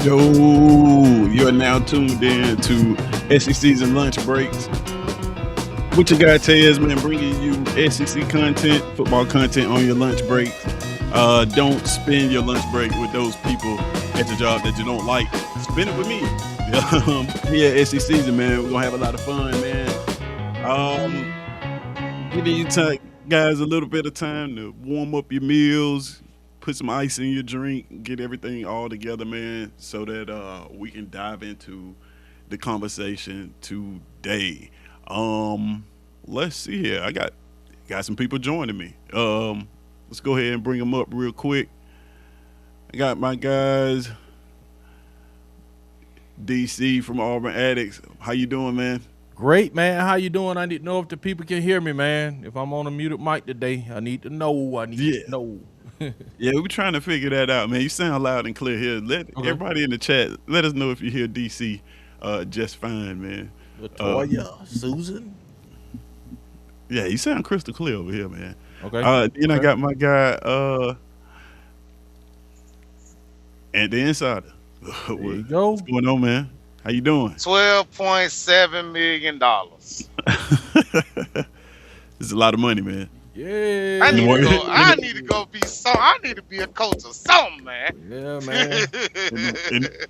Yo, you're now tuned in to SECZN lunch breaks. What you got, Tez, man, bringing you SEC content, football content on your lunch break. Don't spend your lunch break with those people at the job that you don't like. Spend it with me. Here at SECZN, man, we're gonna have a lot of fun, man. Giving you guys a little bit of time to warm up your meals, put some ice in your drink, get everything all together, man, so that we can dive into the conversation today. Let's see here. I got some people joining me. Let's go ahead and bring them up real quick. I got my guys, DC from Auburn Addicts. How you doing, man? Great, man. How you doing? I need to know if the people can hear me, man. If I'm on a muted mic today, I need to know. I need to know. Yeah, we're trying to figure that out, man. You sound loud and clear here. Let everybody in the chat, let us know if you hear DC just fine, man. Latoya, Susan. Yeah, you sound crystal clear over here, man. Okay. Then I got my guy, and the insider. There you go. What's going on, man? How you doing? $12.7 million. This is a lot of money, man. Yeah. I need to go be I need to be a coach or something, man. Yeah, man.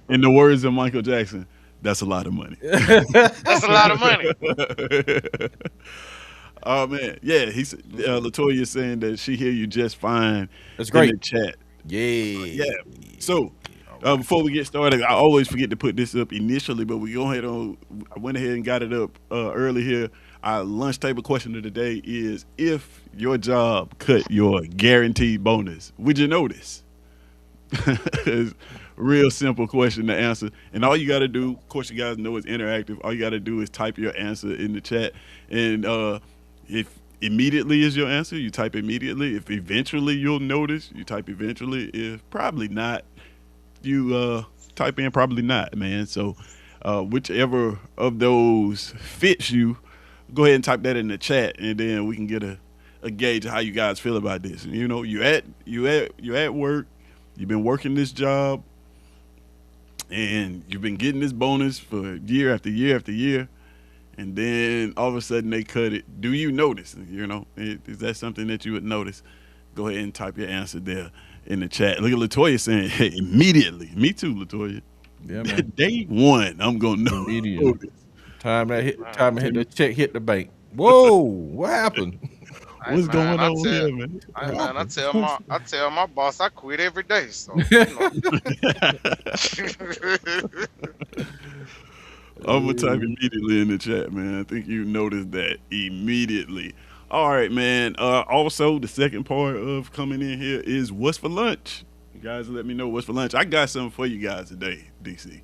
In the words of Michael Jackson, that's a lot of money. That's a lot of money. Oh man, yeah. He's Latoya saying that she hear you just fine. That's great. In the chat. Yeah. So before we get started, I always forget to put this up initially, but we go ahead on. I went ahead and got it up early here. Our lunch table question of the day is: if your job cut your guaranteed bonus, would you notice? It's a real simple question to answer, and all you got to do, of course, you guys know it's interactive. All you got to do is type your answer in the chat, and if immediately is your answer, you type immediately. If eventually you'll notice, you type eventually. If probably not, you type in probably not, man. So whichever of those fits you, go ahead and type that in the chat, and then we can get a gauge of how you guys feel about this. You know, you at work, you've been working this job, and you've been getting this bonus for year after year after year, and then all of a sudden they cut it. Do you notice? You know, is that something that you would notice? Go ahead and type your answer there in the chat. Look at Latoya saying, hey, immediately. Me too, Latoya. Yeah, man. Day one, I'm gonna know. Immediately. Time to hit the check, hit the bank. Whoa, what happened? What's going on here, man? I tell my boss I quit every day. So you know. I'm gonna type immediately in the chat, man. I think you noticed that immediately. All right, man. Also, the second part of coming in here is what's for lunch. You guys let me know what's for lunch. I got something for you guys today, DC.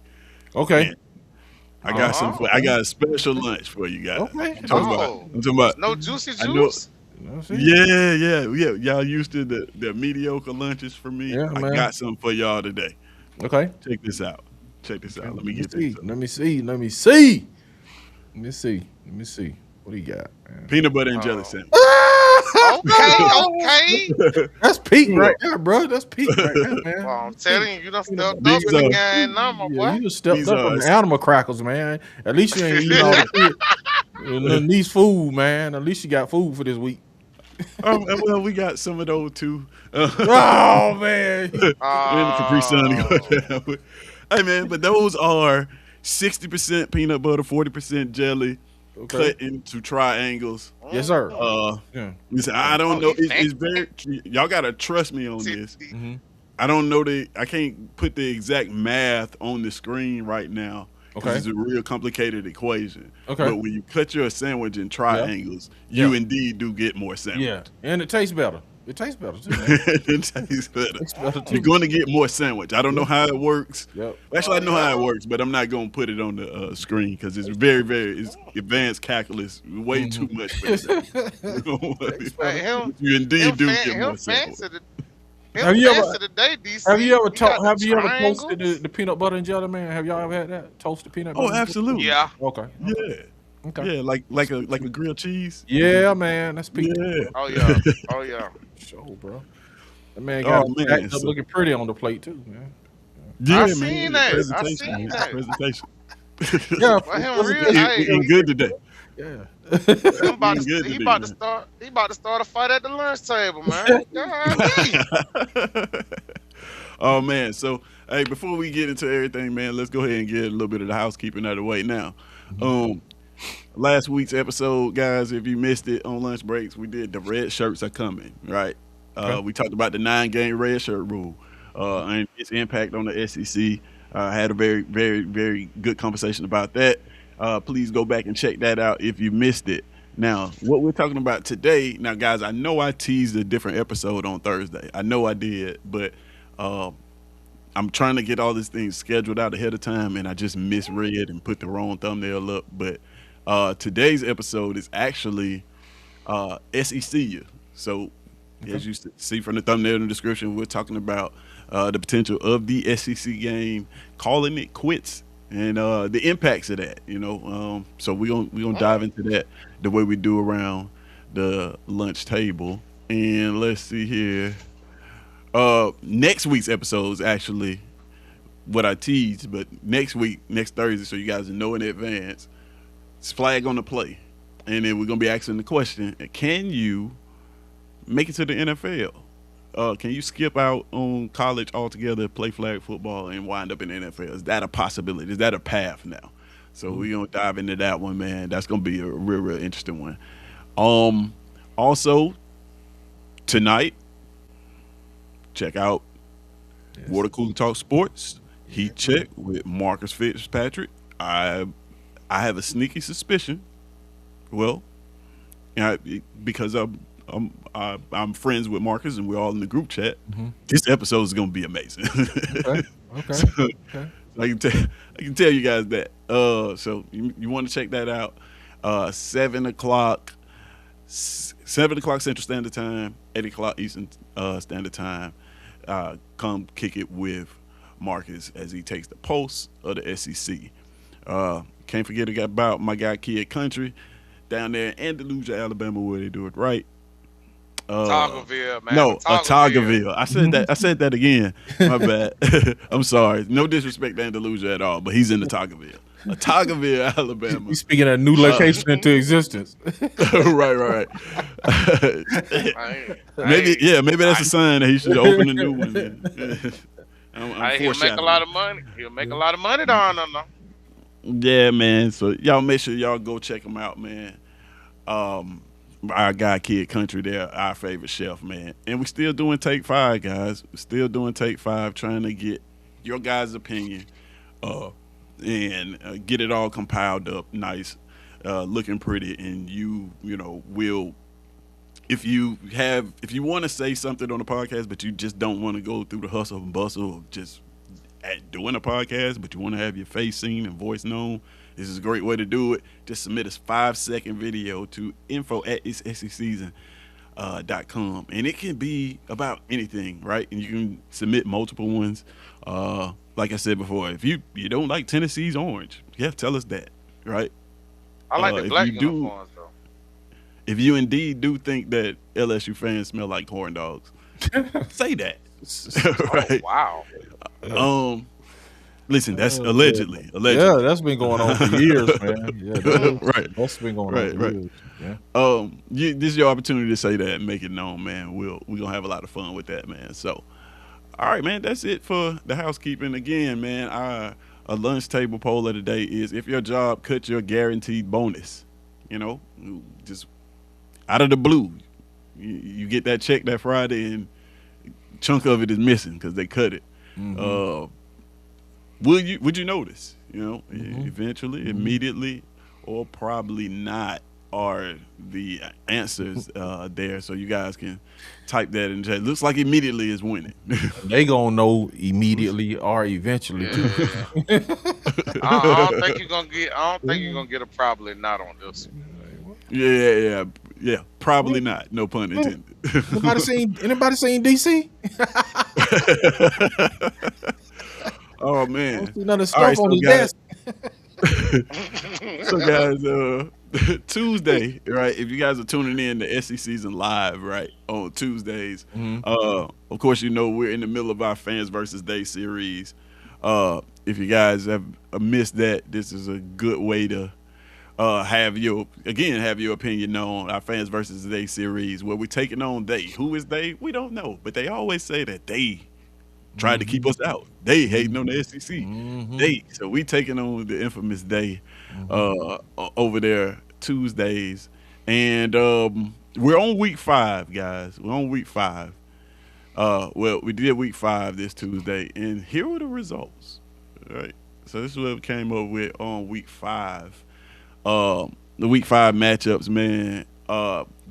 Okay. Man, I got something. I got a special lunch for you guys. Okay. I'm talking about no juicy juice. Yeah. Y'all used to the mediocre lunches for me. Yeah, I got something for y'all today. Okay. Check this out. Let me get this. Let me see. What do you got, man? Peanut butter and jelly sandwich. Okay. That's peak right there, bro. That's peak right there, man. Well, I'm telling you, you done stepped up in the game now, my boy. You just stepped up on the animal crackers, man. At least you ain't eating all the niece food, man. At least you got food for this week. Well, we got some of those too. Oh man. And the Capri Sun to go down. Hey man, but those are 60% peanut butter, 40% jelly, cut into triangles. Yes, sir. Listen, I don't know. It's very. Y'all gotta trust me on this. Mm-hmm. I don't know I can't put the exact math on the screen right now. Okay. It's a real complicated equation. Okay. But when you cut your sandwich in triangles, you indeed do get more sandwich. Yeah, and it tastes better. It tastes better too. Man. It tastes better. You're going to get more sandwich. I don't know how it works. Yep. Actually, I know how it works, but I'm not going to put it on the screen because it's very, it's advanced calculus. Way too much for that. You indeed do get more sandwich. Have you ever toasted the peanut butter and jelly, man? Have y'all ever had that toasted peanut butter? Oh, absolutely. Yeah. Okay. Yeah. Okay. Yeah, like a grilled cheese. Yeah, man. That's peak. Yeah. Oh yeah. Sure, bro. That man got man, up looking pretty on the plate too, man. Yeah, I man. seen The that. I presentation, seen man. that. Presentation. Yeah, But him real, presentation. We hey, eating good today. Yeah. him We about eating good to, today, man. he about to start a fight at the lunch table, man. Golly. Oh man, so hey, before we get into everything, man, let's go ahead and get a little bit of the housekeeping out of the way now. Um, last week's episode, guys, if you missed it on lunch breaks, we did the red shirts are coming, right? Okay. We talked about the 9 game red shirt rule and its impact on the SEC. Had a very, very, very good conversation about that. Please go back and check that out if you missed it. Now, what we're talking about today, now, guys, I know I teased a different episode on Thursday. I know I did, but uh, I'm trying to get all these things scheduled out ahead of time, and I just misread and put the wrong thumbnail up. But today's episode is actually SEC. So, Okay. as you see from the thumbnail and the description, we're talking about the potential of the SEC game, calling it quits, and the impacts of that. So we gonna dive into that the way we do around the lunch table. And let's see here. Next week's episode is actually what I teased, but next week, next Thursday, so you guys know in advance, it's flag on the play, and then we're gonna be asking the question: can you make it to the NFL? Can you skip out on college altogether, play flag football, and wind up in the NFL? Is that a possibility? Is that a path now? So we're gonna dive into that one, man. That's gonna be a real, real interesting one. Also tonight, check out Yes. Water Cooler Talk Sports Heat Check with Marcus Fitzpatrick. I have a sneaky suspicion. Well, because I'm friends with Marcus and we're all in the group chat. Mm-hmm. This episode is going to be amazing. Okay. Okay. So, Okay. I can tell you guys that. So you want to check that out. 7 o'clock, 7 o'clock Central Standard Time, 8 o'clock Eastern Standard Time. Come kick it with Marcus as he takes the pulse of the SEC. Can't forget about my guy Kid Country down there in Andalusia, Alabama, where they do it right. Toggleville, man. No, Toggleville. Otagoville. I said that again. My bad. I'm sorry. No disrespect to Andalusia at all, but he's in Otagoville. Otagoville, Alabama. He's speaking a new location into existence. Right. Maybe that's a sign that he should open a new one. I'm He'll make a lot of money. He'll make a lot of money down there. Yeah, man. So y'all make sure y'all go check him out, man. Our guy Kid Country there, our favorite chef, man. And we still doing Take 5, guys. Still doing Take 5, trying to get your guys' opinion and get it all compiled up nice, looking pretty. And you will, if you want to say something on the podcast, but you just don't want to go through the hustle and bustle of just doing a podcast, but you want to have your face seen and voice known, this is a great way to do it. Just submit a 5-second video to info@SECZN.com, and it can be about anything, right? And you can submit multiple ones. Like I said before, if you don't like Tennessee's orange, yeah, tell us that, right? I like the if black you do- uniforms, though. If you indeed do think that LSU fans smell like corn dogs, say that. Right? Oh, wow. Listen, that's allegedly. Yeah, that's been going on for years, man. Yeah, Right. that's been going on for Right. years. Yeah. This is your opportunity to say that and make it known, man. We're gonna have a lot of fun with that, man. So, all right, man, that's it for the housekeeping. Again, man, a lunch table poll of the day is: if your job cut your guaranteed bonus, just out of the blue, you get that check that Friday and chunk of it is missing because they cut it. Mm-hmm. Would you notice? Mm-hmm. Eventually, immediately, or probably not are the answers there. So you guys can type that in chat. Looks like immediately is winning. They gonna know immediately or eventually too. I don't think you're gonna get. I don't think you're gonna get a probably not on this one. Yeah. Probably not. No pun intended. Anybody seen DC? Oh I man. don't see none of All right, stuff on so his guys- desk. So guys, Tuesday, right? If you guys are tuning in, the SEC season live, right, on Tuesdays. Mhm. Of course, we're in the middle of our Fans versus They series. If you guys have missed that, this is a good way to have your opinion on our fans versus they series where we're taking on they. Who is they? We don't know, but they always say that they tried to keep Mm-hmm. us out. They hating on the Mm-hmm. SEC. Mm-hmm. They so we taking on the infamous they Mm-hmm. over there Tuesdays, and we're on week 5, guys. We're on week 5. Well, we did week 5 this Tuesday, and here are the results. All right, so this is what we came up with on week 5. The week 5 matchups, man.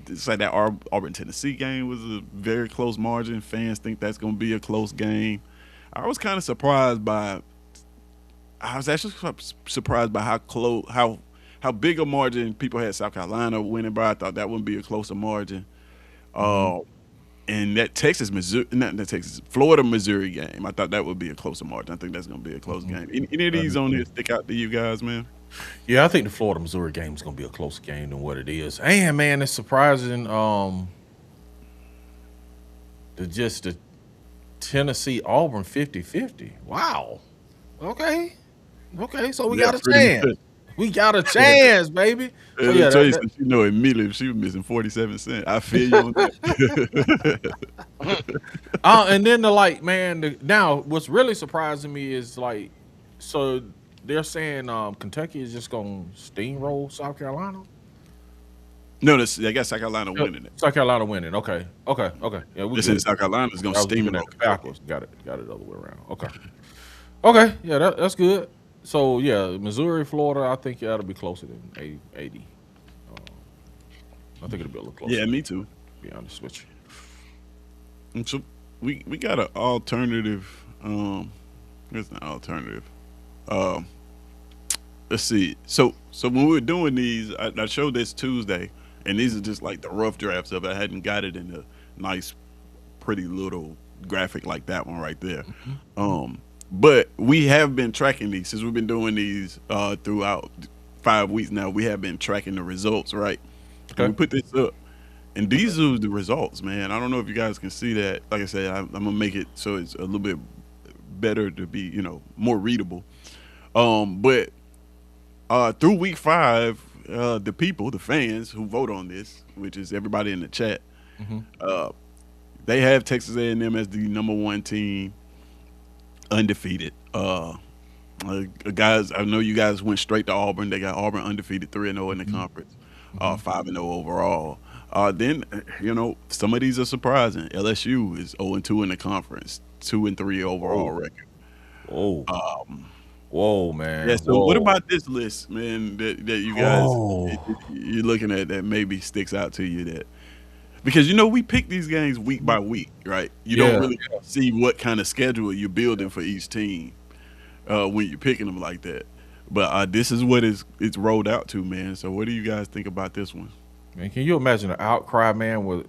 It's like that Auburn Tennessee game was a very close margin. Fans think that's going to be a close game. I was kind of surprised by. I was actually surprised by how close, how big a margin people had South Carolina winning by. I thought that wouldn't be a closer margin. Mm-hmm. Uh, and that Texas, Missouri, not that Texas, Florida, Missouri game, I thought that would be a closer margin. I think that's going to be a close game. Any of these on here stick out to you guys, man? Yeah, I think the Florida Missouri game is going to be a closer game than what it is. And man, it's surprising. The Tennessee Auburn 50-50. Wow. Okay. Okay. So we Yeah, got a pretty chance. much. We got a chance, baby. So Let me yeah, tell you something. You know immediately if she was missing 47 cents. I feel you on that. and then now what's really surprising me is like, so they're saying Kentucky is just gonna steamroll South Carolina. No, I got South Carolina Yep. winning it. South Carolina winning. Okay. Okay. Okay. Yeah, we They said good. South Carolina's going I to was looking at steamroll it Kentucky. backwards. Got it. Got it the other way around. Okay. Okay. Yeah, that's good. So yeah, Missouri, Florida. I think that'll be closer than 80. I think it'll be a little closer. Yeah, me too. To be honest with you. And so we got an alternative. It's an alternative. Um, let's see. So when we were doing these, I showed this Tuesday, and these are just like the rough drafts of it. I hadn't got it in a nice, pretty little graphic like that one right there. Mhm. But we have been tracking these since we've been doing these throughout 5 weeks now. We have been tracking the results, right? And we Okay. put this up, and these are the results, man. I don't know if you guys can see that. Like I said, I'm gonna make it so it's a little bit better to be, more readable. But through week 5, the people, the fans who vote on this, which is everybody in the chat, Hmm. uh, they have Texas A&M as the number 1 team, undefeated. Guys, I know you guys went straight to Auburn. They got Auburn undefeated, 3-0 in the Hmm. conference, Hmm. 5-0 overall. Then some of these are surprising. LSU is 0-2 in the conference, 2-3 overall Whoa. record. Whoa. Um, Whoa, yeah. man. So, what Whoa. about this list, man? That you guys Oh. you're looking at that maybe sticks out to you that because we pick these games week by week, right? You don't Yeah. really see what kind of schedule you're building for each team when you're picking them like that. But this is what it's rolled out to, man. So what do you guys think about this one? Man, can you imagine the outcry, man, with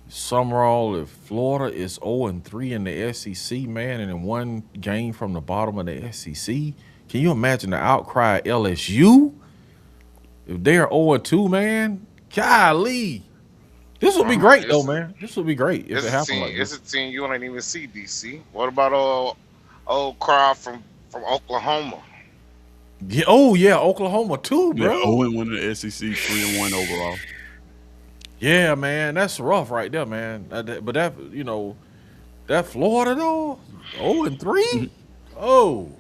Summerall if Florida is 0-3 in the SEC, man, and in one game from the bottom of the SEC? Can you imagine the outcry at LSU if they're 0-2, man? Golly. This would be great, though, It's man. This would be great if it's it a happened team. like It's this. a team you don't even see. DC. What about old crowd from Oklahoma? Yeah, oh, yeah, Oklahoma, too, Yeah, bro. 0-1 in the SEC, 3-1 overall. Yeah, man, that's rough right there, man. But that Florida, though, 0-3? Oh.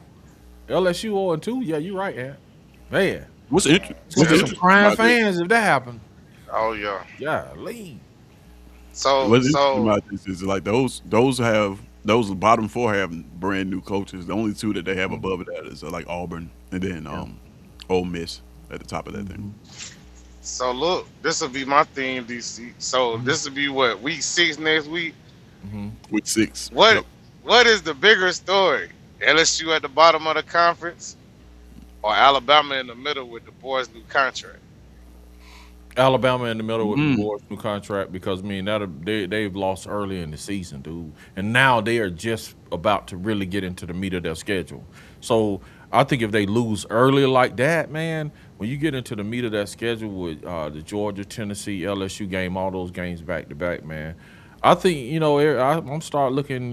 LSU 0-2? Yeah, you're right, man. Man, it's gonna What's be Yeah. some interesting crying about this? fans if that happened. Oh yeah. Golly. So What's interesting so about this is like those bottom 4 have brand new coaches. The only 2 that they have Mhm, above that is like Auburn and then yeah. Ole Miss at the top of that thing. Mhm, so look, this will be my theme, DC. So mhm, this will be what week 6 next week. mhm. Week 6. What Yep. what is the bigger story? LSU at the bottom of the conference, or Alabama in the middle with the boys' new contract? Alabama in the middle with the Mm. boys' new contract because I mean they've lost early in the season, dude, and now they are just about to really get into the meat of their schedule. So I think if they lose early like that, man, when you get into the meat of that schedule with the Georgia, Tennessee, LSU game, all those games back to back, man, I think I'm start looking,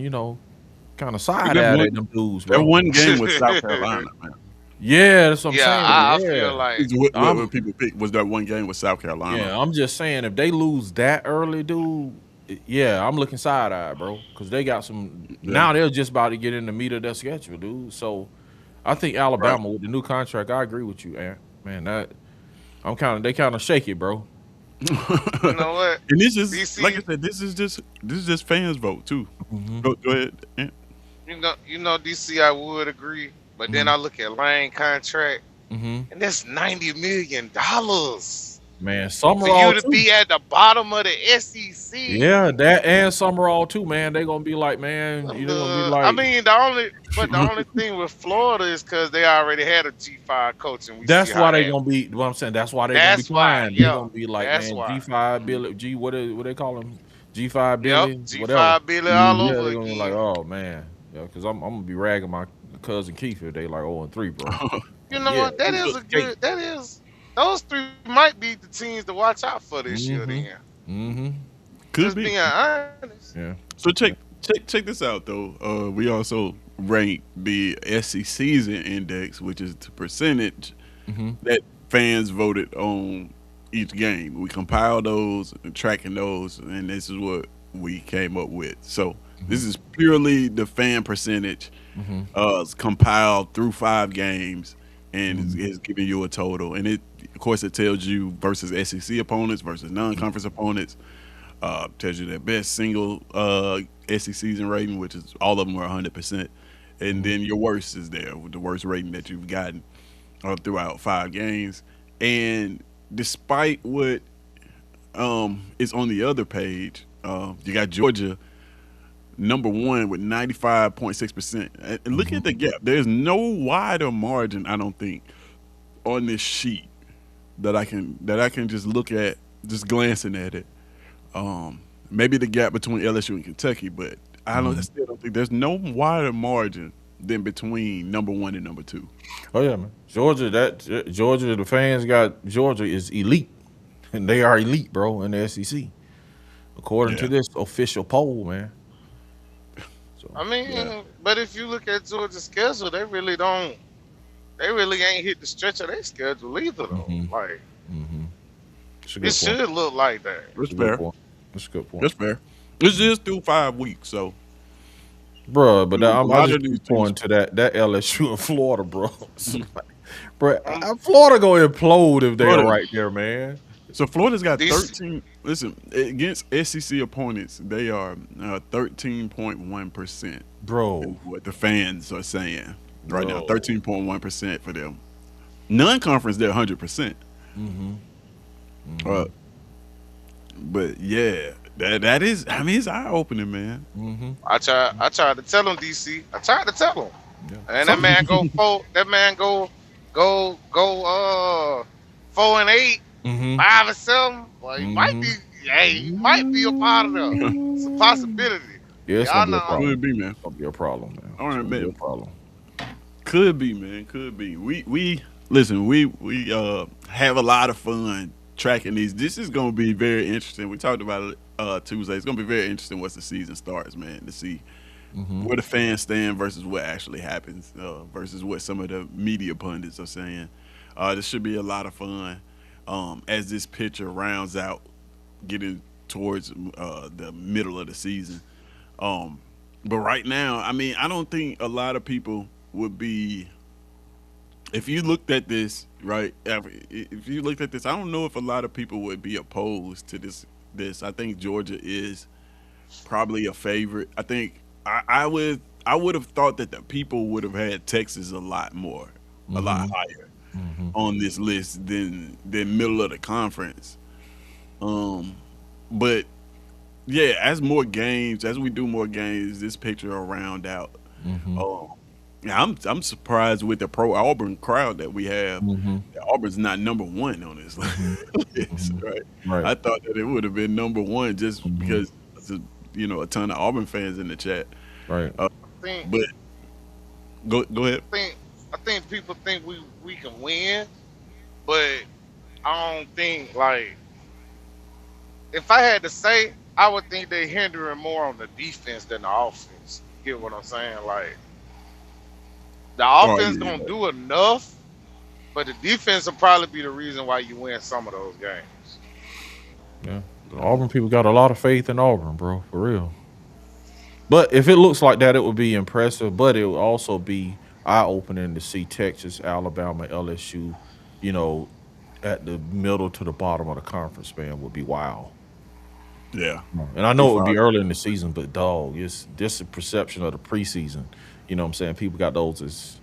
kind of side That eye one, at them dudes, that bro. one game with South Carolina, man. Yeah, that's what I'm Yeah, saying. I feel Yeah, like Is what I'm people picked was that one game with South Carolina. yeah, I'm just saying if they lose that early, dude. Yeah, I'm looking side eye, bro, because they got some. Yeah, Now they're just about to get in the meat of their schedule, dude. So I think right. Alabama with the new contract. I agree with you, Aaron. Man, that they kind of shake it, bro. you know what, And this is like I DC. said, this is just fans vote too. Hmm. Go ahead. Ant. DC. I would agree, but then Hmm. I look at Lane contract, Hmm. and that's $90 million Man, for you Summerall to too. be at the bottom of the SEC. Yeah, that and Summerall too, man. They gonna be like, man, they're gonna be I like, mean, the only thing with Florida is because they already had a G5 coach, and we see that's how why they that gonna went. be. What I'm saying, that's why they gonna That's why, decline. They yeah, gonna be like, that's man, why. G5 Billy, G what they call him, G5 Yep, Billy, whatever. G5 Billy all Mhm. Yeah, over they're gonna be like, again. oh man, yeah, because I'm gonna be ragging my cousin Keith if they like 0-3, bro. You Like, know yeah, what? That we is look a skate. good. That is. Those three might be the teams to watch out for this year. Mm-hmm. Then, Mm-hmm. Could just be. being honest. Yeah. So check this out though. We also rank the SECZN index, which is the percentage Mm-hmm. that fans voted on each game. We compiled those and tracking those, and this is what we came up with. So Mm-hmm. this is purely the fan percentage, Mm-hmm. compiled through 5 games, and Mm-hmm. is giving you a total. And it, of course, it tells you versus SEC opponents versus non-conference opponents. Tells you their best single SEC season rating, which is all of them are 100%, and Mm-hmm. then your worst is there with the worst rating that you've gotten throughout 5 games. And despite what is on the other page, you got Georgia number one with 95.6%. And look Mm-hmm. at the gap. There's no wider margin, I don't think, on this sheet that I can just look at, just glancing at it. Maybe the gap between LSU and Kentucky, but I Mm-hmm. still don't think there's no wider margin than between number one and number two. Oh yeah, man. Georgia, the fans got Georgia is elite, and they are elite, bro, in the SEC according Yeah, to this official poll, man. So I yeah. mean, but if you look at Georgia's schedule, they really don't. They really ain't hit the stretch of their schedule either, though. mm-hmm. Like Mm-hmm. That's a it good point. should look like that. That's That's a good fair. point. That's a good point. That's fair. It's just through 5 weeks, so Bro, but a I lot just of these keep teams. pointing to that LSU and Florida, bro. So, like, bro, Um, Florida gonna implode if they are Florida. right there, man. So Florida's got these 13. Listen, against SEC opponents, they are 13.1%. Is Bro, what the fans are saying right now. bro. 13.1% for them. Non-conference, they're 100%. Mm-hmm. Uh, Mm-hmm. but yeah, that is. I mean, it's eye opening, man. Mm-hmm. I tried to tell him, DC. I tried to tell him, Yeah. and that Some, man go four. That man go 4-8, Mm-hmm. 5-7. Well, he might Mm-hmm. be. Hey, he might be a part of the. It's a possibility. Yeah, it's Y'all gonna be a know. problem. could be, man. It's gonna be a problem, man. All It's right, gonna be a man. problem. Could be, man. Could be. We listen. We have a lot of fun tracking these. This is going to be very interesting. We talked about it Tuesday. It's going to be very interesting once the season starts, man, to see Mm-hmm. where the fans stand versus what actually happens, versus what some of the media pundits are saying. This should be a lot of fun as this picture rounds out, getting towards the middle of the season. Um, but right now, I mean, I don't think a lot of people would be. If you looked at this, right? If you looked at this, I don't know if a lot of people would be opposed to this. I think Georgia is probably a favorite. I think I would have thought that the people would have had Texas a lot Mm-hmm. higher Mm-hmm. on this list than middle of the conference. Um, but yeah, as we do more games, this picture will round out. Mm-hmm. Um, yeah, I'm surprised with the pro Auburn crowd that we have. Mm-hmm. That Auburn's not number one on this Mm-hmm. list, right? Right. I thought that it would have been number one just Mm-hmm. because there's a ton of Auburn fans in the chat. Right. Uh, I think. but go ahead. I think. I think people think we can win, but I don't think like. If I had to say, I would think they're hindering more on the defense than the offense. get what I'm saying? Like the Oh offense yeah, gonna do enough, but the defense will probably be the reason why you win some of those games. Yeah, the Auburn people got a lot of faith in Auburn, bro, for real. But if it looks like that, it would be impressive. But it would also be eye opening to see Texas, Alabama, LSU, you know, at the middle to the bottom of the conference, man, would be wow. yeah. And I Through know it would be five. early in the season, but dog, it's just a perception of the preseason. You know what I'm saying? People got those as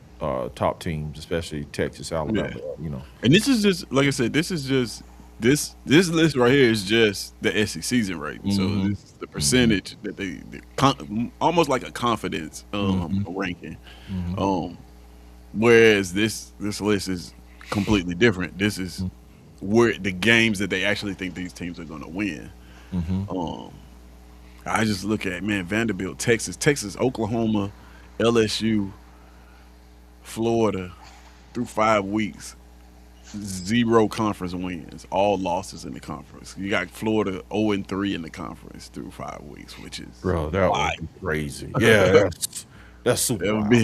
top teams, especially Texas, Yeah. Alabama, you know. And this is just like I said. This is just this list right here is just the SEC's rating. So Hmm. this is the Hmm. percentage that almost like a confidence Hmm. ranking. Hmm. Um, whereas this list is completely different. This is where the games that they actually think these teams are going to win. Hmm. Um, I just look at man Vanderbilt, Texas, Oklahoma, LSU, Florida through 5 weeks. Zero conference wins, all losses in the conference. You got Florida 0-3 in the conference through 5 weeks, which is Bro, that wild. would be crazy. Yeah, that's super That would wild.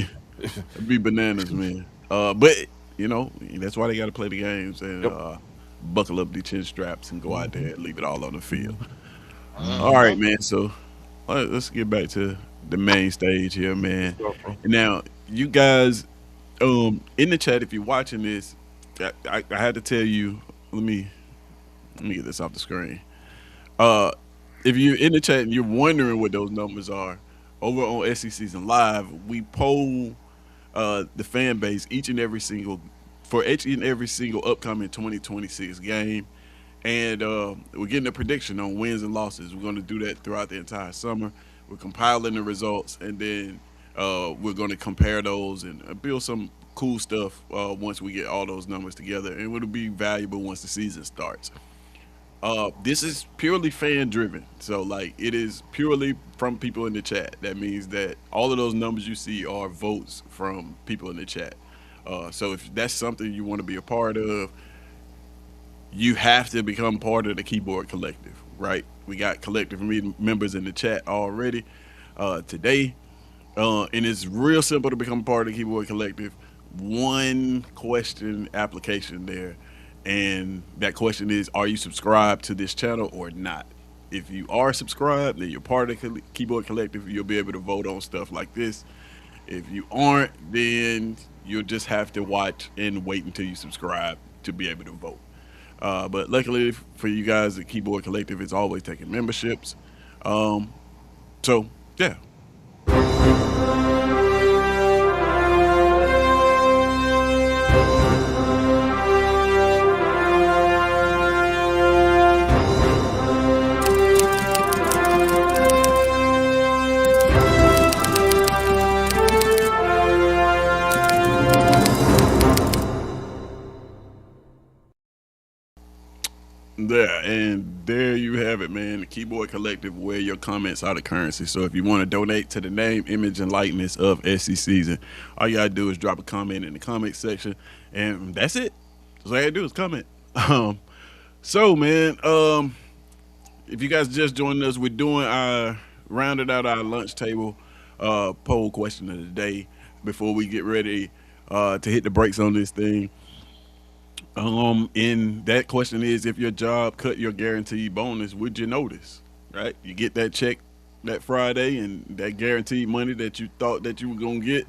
be bananas, man. But that's why they got to play the games and Yep. buckle up the chin straps and go out Hmm. there and leave it all on the field. All Hmm. right, Uh-huh. man. So let's get back to the main stage here, Let's man. go, bro. Now, you guys, in the chat, if you're watching this, I had to tell you. Let me get this off the screen. Uh, if you're in the chat and you're wondering what those numbers are, over on SECZN Live, we poll the fan base each and every single upcoming 2026 game, and we're getting a prediction on wins and losses. We're going to do that throughout the entire summer. We're compiling the results, and then we're going to compare those and build some cool stuff once we get all those numbers together, and it'll be valuable once the season starts. This is purely fan driven. So like it is purely from people in the chat. That means that all of those numbers you see are votes from people in the chat. So if that's something you want to be a part of, you have to become part of the keyboard collective, right? We got collective members in the chat already today. And it's real simple to become part of the Keyboard Collective. One question application there. And that question is, are you subscribed to this channel or not? If you are subscribed, then you're part of the Keyboard Collective. You'll be able to vote on stuff like this. If you aren't, then you'll just have to watch and wait until you subscribe to be able to vote. But luckily for you guys, the Keyboard Collective is always taking memberships. Um, so, yeah. Yeah, and there you have it, man. The Keyboard Collective, where your comments are the currency. So if you want to donate to the name, image, and likeness of SC Season, all you gotta do is drop a comment in the comment section, and that's it. That's all you gotta do is comment. Um, so man, if you guys just joined us, we're doing our rounded out our lunch table poll question of the day before we get ready to hit the brakes on this thing. And that question is, if your job cut your guaranteed bonus, would you notice? Right? You get that check that Friday, and that guaranteed money that you thought that you were gonna get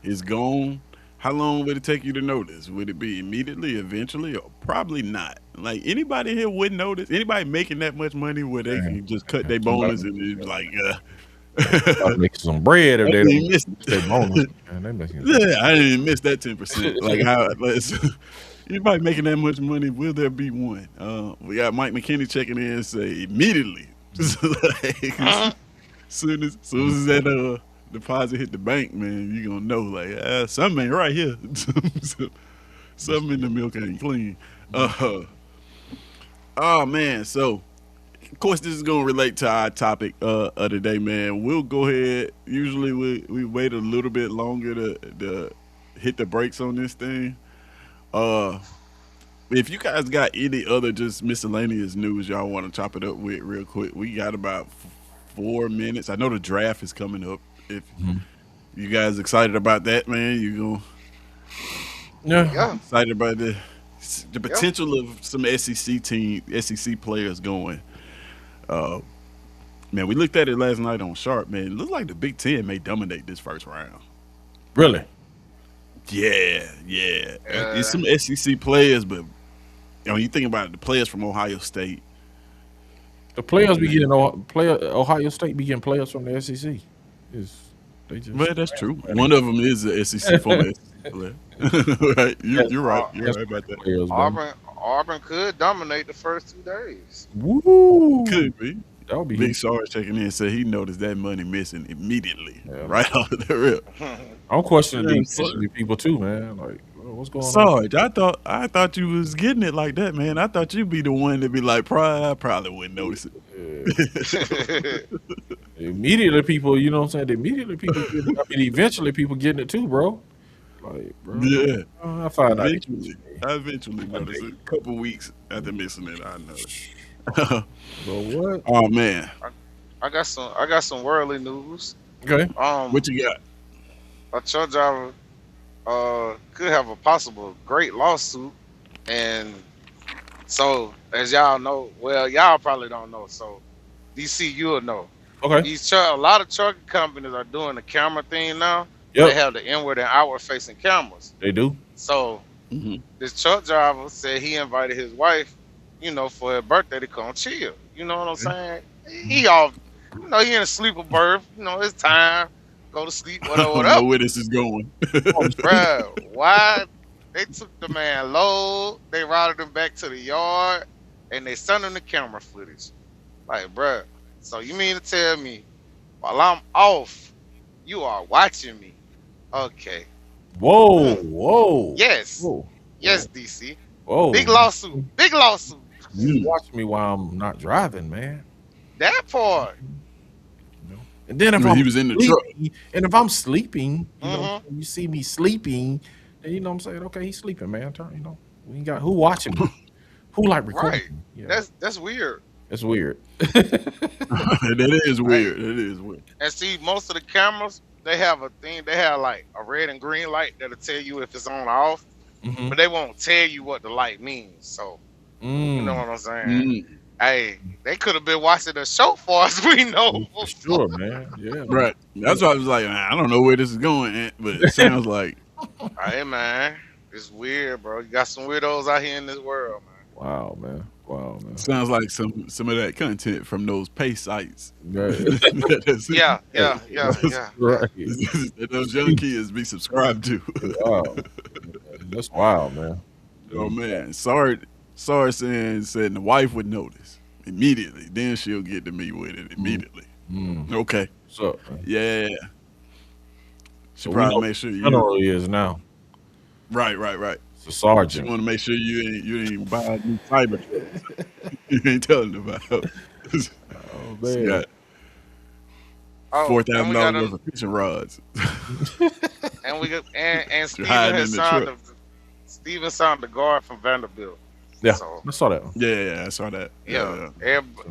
is gone. How long would it take you to notice? Would it be immediately, eventually, or probably not? Like anybody here would notice. Anybody making that much money where they Man, can just cut man, their bonus somebody, and it's like, somebody I making some bread if they didn't don't even miss. get their bonus. Man, they making Yeah, I didn't even miss that 10%. Like how anybody making that much money, will there be one? We got Mike McKinney checking in and say immediately. Just like, Uh-huh. soon as that deposit hit the bank, man, you gonna know like something ain't right here. Something in the milk ain't clean. Uh, oh man, so of course this is gonna relate to our topic of the day, man. We'll go ahead. Usually we wait a little bit longer to hit the brakes on this thing. Uh, if you guys got any other just miscellaneous news y'all want to chop it up with real quick, we got about 4 minutes. I know the draft is coming up If you guys excited about that, man, you gonna Yeah. Yeah, excited about the yeah. potential of some SEC players going. Uh, man, we looked at it last night on Sharp. Man, it looks like the Big Ten may dominate this first round. Really? Yeah, yeah. It's Uh, some SEC players, but you think about it, the players from Ohio State. The players be Man, getting Ohio State be getting players from the SEC. Is they just well, that's true. transplanting One of them is a SEC former SEC player. Right, yes, you're right. Au- You're right about that. players, bro. Auburn could dominate the first 2 days. Woo! Could be. That would be Big huge. Sarge checking in said he noticed that money missing immediately, Yeah, man. right off the rip. I'm questioning Man, these people too, man. Like, what's going on? Sarge, I thought you was getting it like that, man. I thought you'd be the one to be like, I probably wouldn't notice it. Immediately, people, you know what I'm saying? Immediately, people. Eventually, people getting it too, bro. Like, bro. Yeah. I find out. I eventually noticed it. A couple weeks after missing it, I noticed. Bro, what? Oh man, I got some worldly news. Okay. what you got? A truck driver could have a possible great lawsuit, and so as y'all know, well, y'all probably don't know. So DC, you'll know. Okay. A lot of trucking companies are doing the camera thing now. Yep. They have the inward and outward facing cameras. They do. So Mm-hmm. this truck driver said he invited his wife, for her birthday to come chill. You know what I'm saying? He off, he in a sleeper berth. It's time. Go to sleep, I whatever, don't whatever. know where this is going. Bruh, why? They took the man low, they routed him back to the yard, and they sent him the camera footage. Like, bruh, so you mean to tell me, while I'm off, you are watching me? Okay. Whoa. Whoa. Yes. Whoa. Yes, DC. Whoa. Big lawsuit. Big lawsuit. You watch me while I'm not driving, man. That part. And then if I mean, I'm he was in the truck. sleeping, and if I'm sleeping, Mhm. you see me sleeping, then you know what I'm saying, okay, he's sleeping, man. We ain't got who watching me, who like recording Right. me. Yeah, That's weird. that's weird. That is weird. It is weird. And see, most of the cameras, they have a thing. They have like a red and green light that'll tell you if it's on or off, Mhm. but they won't tell you what the light means. So you know what I'm saying? Mm. Hey, they could have been watching the show for us. We know. For sure, man. Yeah, Right. That's why I was like, I don't know where this is going, but it sounds like Hey man, it's weird, bro. You got some weirdos out here in this world, man. Wow, man. Wow, man. sounds like some of that content from those pay sites. Right. Yeah. Right. That those young kids be subscribed to. Wow. That's wild, man. Oh man, sorry said the wife would notice immediately. Then she'll get to me with it immediately. Mm. Okay, What's up, man? yeah. She So we probably know make sure I know you who he is now. right. It's a She sergeant. want to make sure you ain't buy a new cyber. You ain't telling about. She Oh, man. got Oh, $4,000 worth of fishing rods. and we got and Steven hiding has in the signed truck. Steven signed the guard from Vanderbilt. Yeah, So I saw that one. Yeah, I saw that. yeah.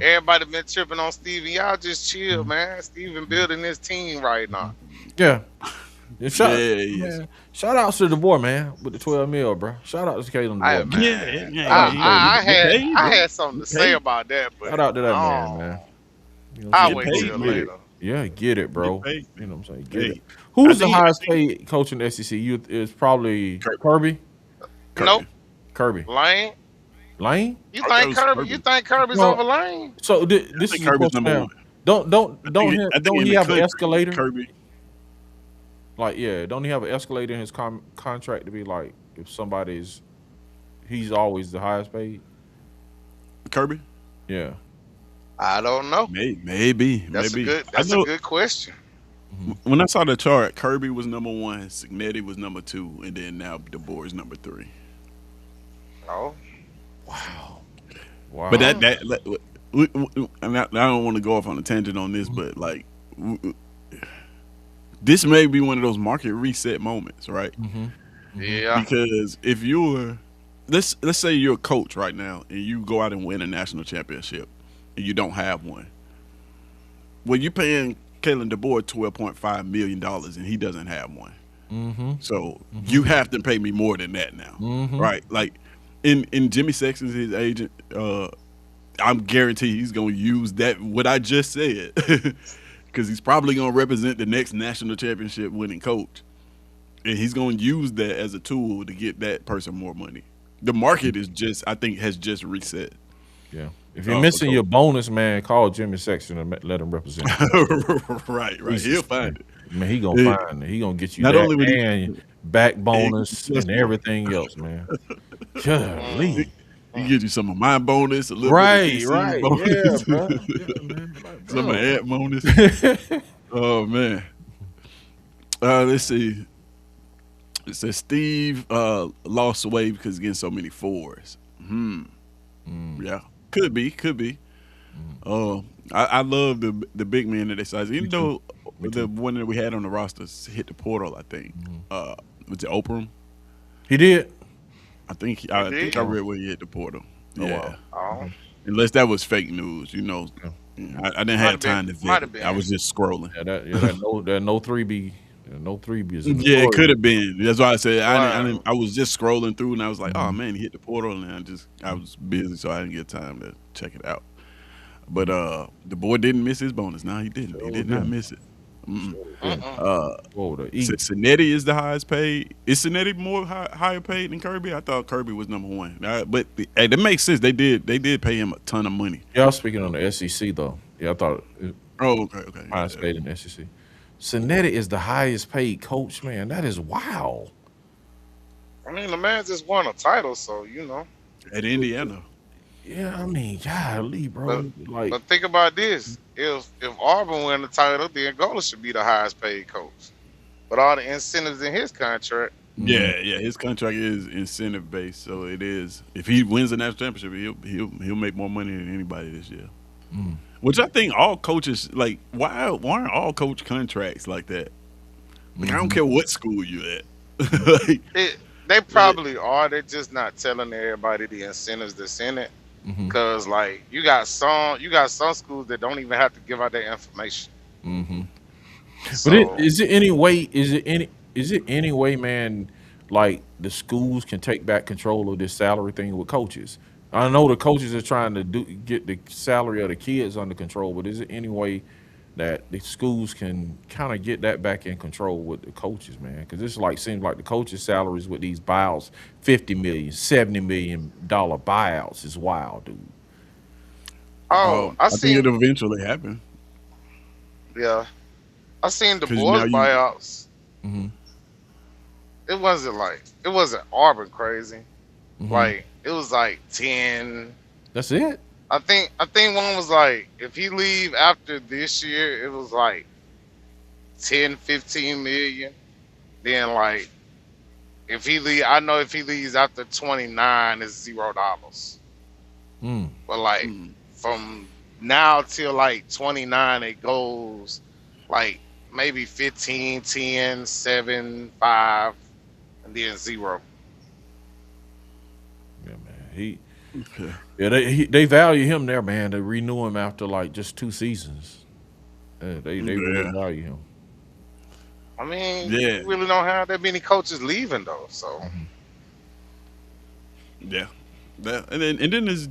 Everybody been tripping on Steven. Y'all just chill, man. Steven building his team right now. Yeah. Yeah, shout, yes. man, shout out to the boy, man, with the 12 mil, bro. Shout out to Caleb, the I- boy, man. man. I had something to say paid. about that, but Shout out to that oh, man. You know what I'll I'm wait saying? till paid, man. later. Yeah, get it, bro. Get paid. You know what I'm saying? Get Hey, it. Who's I the think- highest paid coach in the SEC? It's probably Kirby. Nope, Kirby. Lane. Lane? You I thought it think was Kirby? Kirby. You think Kirby's No. over Lane? So this I is think a Kirby's question number now. one. Don't I think in he the have an country, escalator? Kirby. Like, yeah, don't he have an escalator in his contract to be like, if he's always the highest paid? Kirby? Yeah. I don't know. Maybe. That's maybe. a good. I That's know a good question. when I saw the chart, Kirby was number 1, Signetti was number 2, and then now DeBoer is number 3. Oh, Wow. But I don't want to go off on a tangent on this, but like this may be one of those market reset moments, right? yeah. Because if you're let's say you're a coach right now and you go out and win a national championship and you don't have one. Well, you're paying Kalen DeBoer $12.5 million, and he doesn't have one. Mm-hmm. So Mm-hmm. you have to pay me more than that now, Mm-hmm. right? Like in Jimmy Sexton's his agent. I'm guaranteed he's gonna use that what I just said because he's probably gonna represent the next national championship winning coach, and he's gonna use that as a tool to get that person more money. The market is just, I think, has just reset. Yeah. If you're For missing coach. your bonus, man, call Jimmy Sexton and let him represent you. Right. He'll Jesus, find man. it. Man, he gonna It- find it. He gonna get you Not that only would he, and back it, bonus plus and more. everything else, man. Mm, He, Golly. he mm. gives you some of my bonus, a little bit of Right, DC's right. Yeah, bonus, bro. Yeah, man. Like, some of bro. that bonus. Oh man. Let's see. It says Steve lost weight because he's getting so many fours. Mm, Yeah, could be. mm. I love the big man that they size. Me Even too. though Me the too. one that we had on the roster hit the portal, I think. Mhm. Was it Oprah? He did. He I think did? I Oh, read where he hit the portal. oh Yeah, wow. Oh, Okay. unless that was fake news. You know, Yeah. I didn't might have have been. time to vet Might it. have I been. was just scrolling. That no 3B. No 3B is a Yeah, it could notorious. have been. That's why I said I didn't. Wow. I was just scrolling through, and I was like, "Oh Mhm. man, he hit the portal," and I was busy, so I didn't get time to check it out. But the boy didn't miss his bonus. No, he didn't. He Sure did not didn't. miss it. Mm-mm. Sure didn't. Mm-mm. Uh, Whoa, the eat. Cincinnati is the highest paid. Is Cincinnati more higher paid than Kirby? I thought Kirby was number one. But hey, that makes sense. They did pay him a ton of money. Yeah, I was speaking on the SEC though. Yeah, I thought Oh, okay. highest Yeah. paid in the SEC. Cincinnati is the highest paid coach, man. That is wild. I mean, the man just won a title, so you know. At Indiana. Yeah, I mean, golly, But bro. Like, but think about this: if Auburn win the title, then Gola should be the highest paid coach. But all the incentives in his contract, mhm, Yeah. His contract is incentive based, so it is. If he wins the national championship, he'll make more money than anybody this year. mm, Which I think all coaches like. Why aren't all coach contracts like that? Like I don't mhm, care what school you at. like, it they probably are. They're just not telling everybody the incentives that's in it. mhm, Cause like you got some schools that don't even have to give out that information. mhm. But So is it any way? Is it any way, man? Like the schools can take back control of this salary thing with coaches. I know the coaches are trying to get the salary of the kids under control, but is it any way that the schools can kind of get that back in control with the coaches, man? Because it's like seems like the coaches' salaries with these buyouts, 50 million, $70 million buyouts is wild, dude. oh, I I think seen it'll eventually happen yeah, I seen the because now boys you. buyouts. Hmm. It wasn't Auburn crazy. Hmm. Like it was like 10. That's it. I think one was like if he leave after this year, it was like 10, 15 million. Then like if he leaves after 29, it's $0. Mm. But like Mm, from now till like 29, it goes like maybe 15, 10, 7, 5, and then 0. Yeah, man. He okay. Yeah, they value him there, man. They renew him after like just 2 seasons. They really Yeah. value him. I mean, Yeah. you really don't have that many coaches leaving though. So Mhm. Yeah. And then there's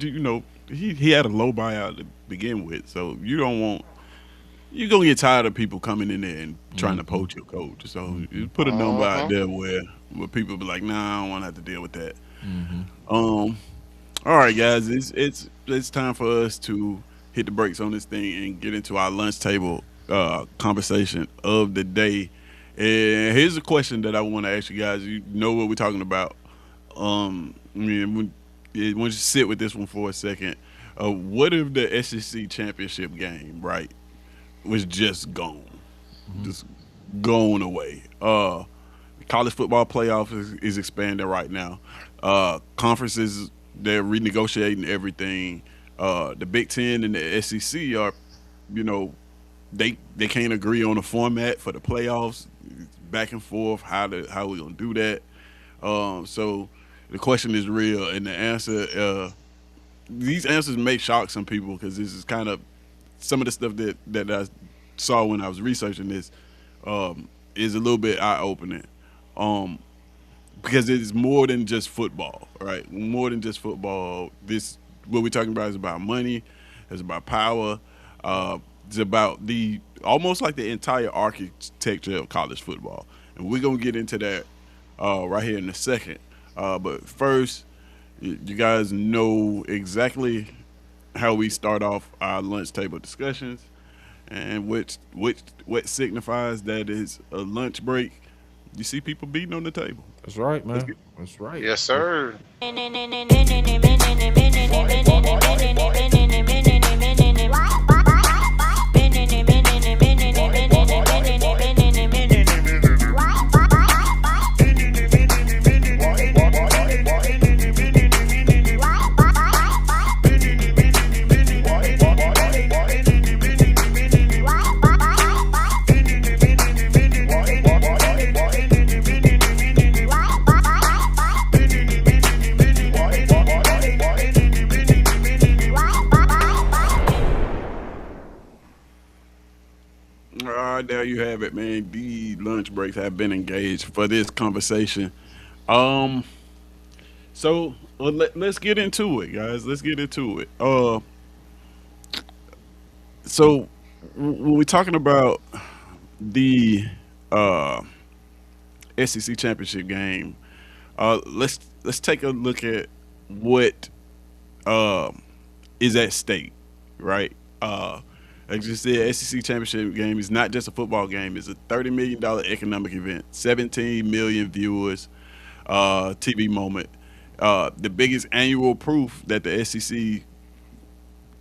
he had a low buyout to begin with, so you're gonna get tired of people coming in there and trying to Mhm. poach your coach. So you Mhm. put a number out uh-huh. there where people be like, nah, I don't want to have to deal with that. Mhm. Um. All right, guys, it's time for us to hit the brakes on this thing and get into our lunch table conversation of the day. And here's a question that I want to ask you guys. You know what we're talking about. I mean, once you sit with this one for a second, what if the SEC championship game, right, was just gone, Mhm. just going away? College football playoff is expanding right now. Conferences, they're renegotiating everything. The Big Ten and the SEC are, you know, they can't agree on a format for the playoffs. Back and forth, how we gonna do that? So the question is real, and the answer, these answers may shock some people because this is kind of some of the stuff that I saw when I was researching this is a little bit eye opening. Um, because it's more than just football, right? More than just football. This what we're talking about is about money, it's about power, it's about the almost like the entire architecture of college football, and we're gonna get into that right here in a second. But first, you guys know exactly how we start off our lunch table discussions, and which what signifies that is a lunch break. You see people beating on the table. That's right, Let's man. get That's right. Yes, sir. All right, there you have it, man. The lunch breaks have been engaged for this conversation. Um, so let's get into it, guys. Let's get into it. So when we're talking about the uh SEC championship game, let's take a look at what um is at stake, right? Like you said, SEC championship game is not just a football game; it's a $30 million economic event, 17 million viewers, TV moment, the biggest annual proof that the SEC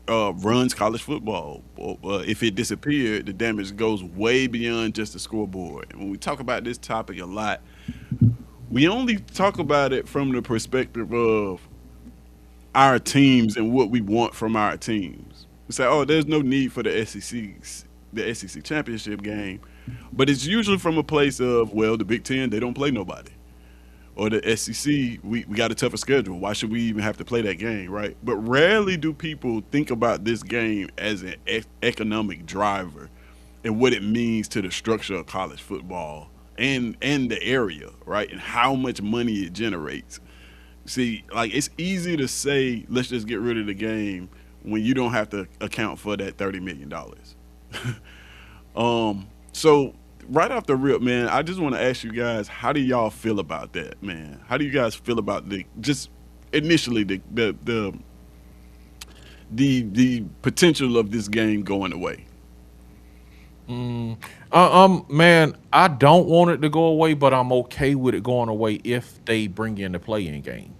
runs college football. If it disappeared, the damage goes way beyond just the scoreboard. And when we talk about this topic a lot, we only talk about it from the perspective of our teams and what we want from our teams. We say, oh, there's no need for the SEC championship game, but it's usually from a place of, well, the Big Ten they don't play nobody, or the SEC we got a tougher schedule. Why should we even have to play that game, right? But rarely do people think about this game as an economic driver and what it means to the structure of college football and the area, right, and how much money it generates. See, like it's easy to say, let's just get rid of the game when you don't have to account for that $30 million. So right off the rip, man, I just want to ask you guys, how do y'all feel about that, man? How do you guys feel about the just initially the potential of this game going away? Man, I don't want it to go away, but I'm okay with it going away if they bring in the play-in game.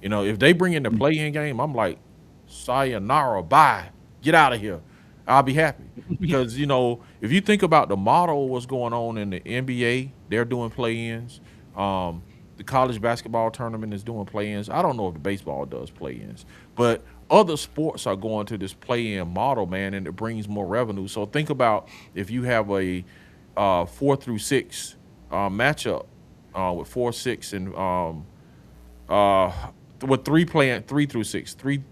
You know, if they bring in the play-in game, I'm like, sayonara, bye, get out of here. I'll be happy because if you think about the model, of what's going on in the NBA, they're doing play-ins. The college basketball tournament is doing play-ins. I don't know if the baseball does play-ins, but other sports are going to this play-in model, man, and it brings more revenue. So think about if you have a 4 through 6 matchup with 4, 6, and uh, with three playing 3 through 6, three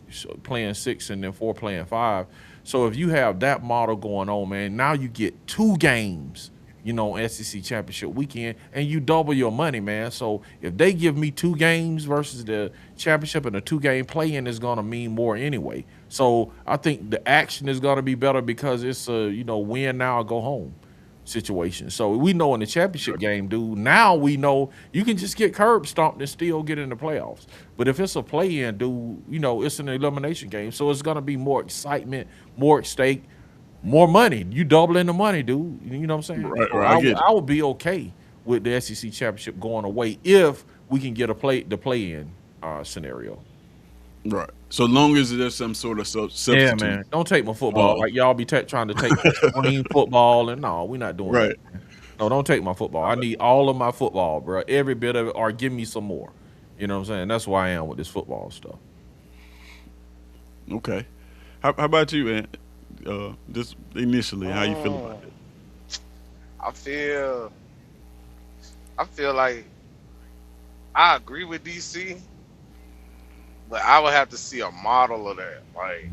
playing 6, and then 4 playing 5. So if you have that model going on, man, now you get 2 games, SEC championship weekend, and you double your money, man. So if they give me 2 games versus the championship, and a 2-game play-in is going to mean more anyway. So I think the action is going to be better because it's a win now or go home situation. So we know in the championship game, dude, now we know you can just get curb stomped and still get in the playoffs. But if it's a play-in, dude, it's an elimination game. So it's going to be more excitement, more at stake, more money. You doubling the money, dude. You know what I'm saying? Right, So right. I get I would be okay with the SEC championship going away if we can get the play-in scenario. it. Right. So long as there's some sort of Yeah, substitute. man. Don't take my football. Like y'all be trying to take my screen football, and no, we're not doing Right. that. No, don't take my football. I need all of my football, bro. Every bit of it, or give me some more. You know what I'm saying? That's where I am with this football stuff. Okay. How about you, man? Just initially, how you feel about Mm, it? I feel I feel like I agree with DC, but I would have to see a model of that. Like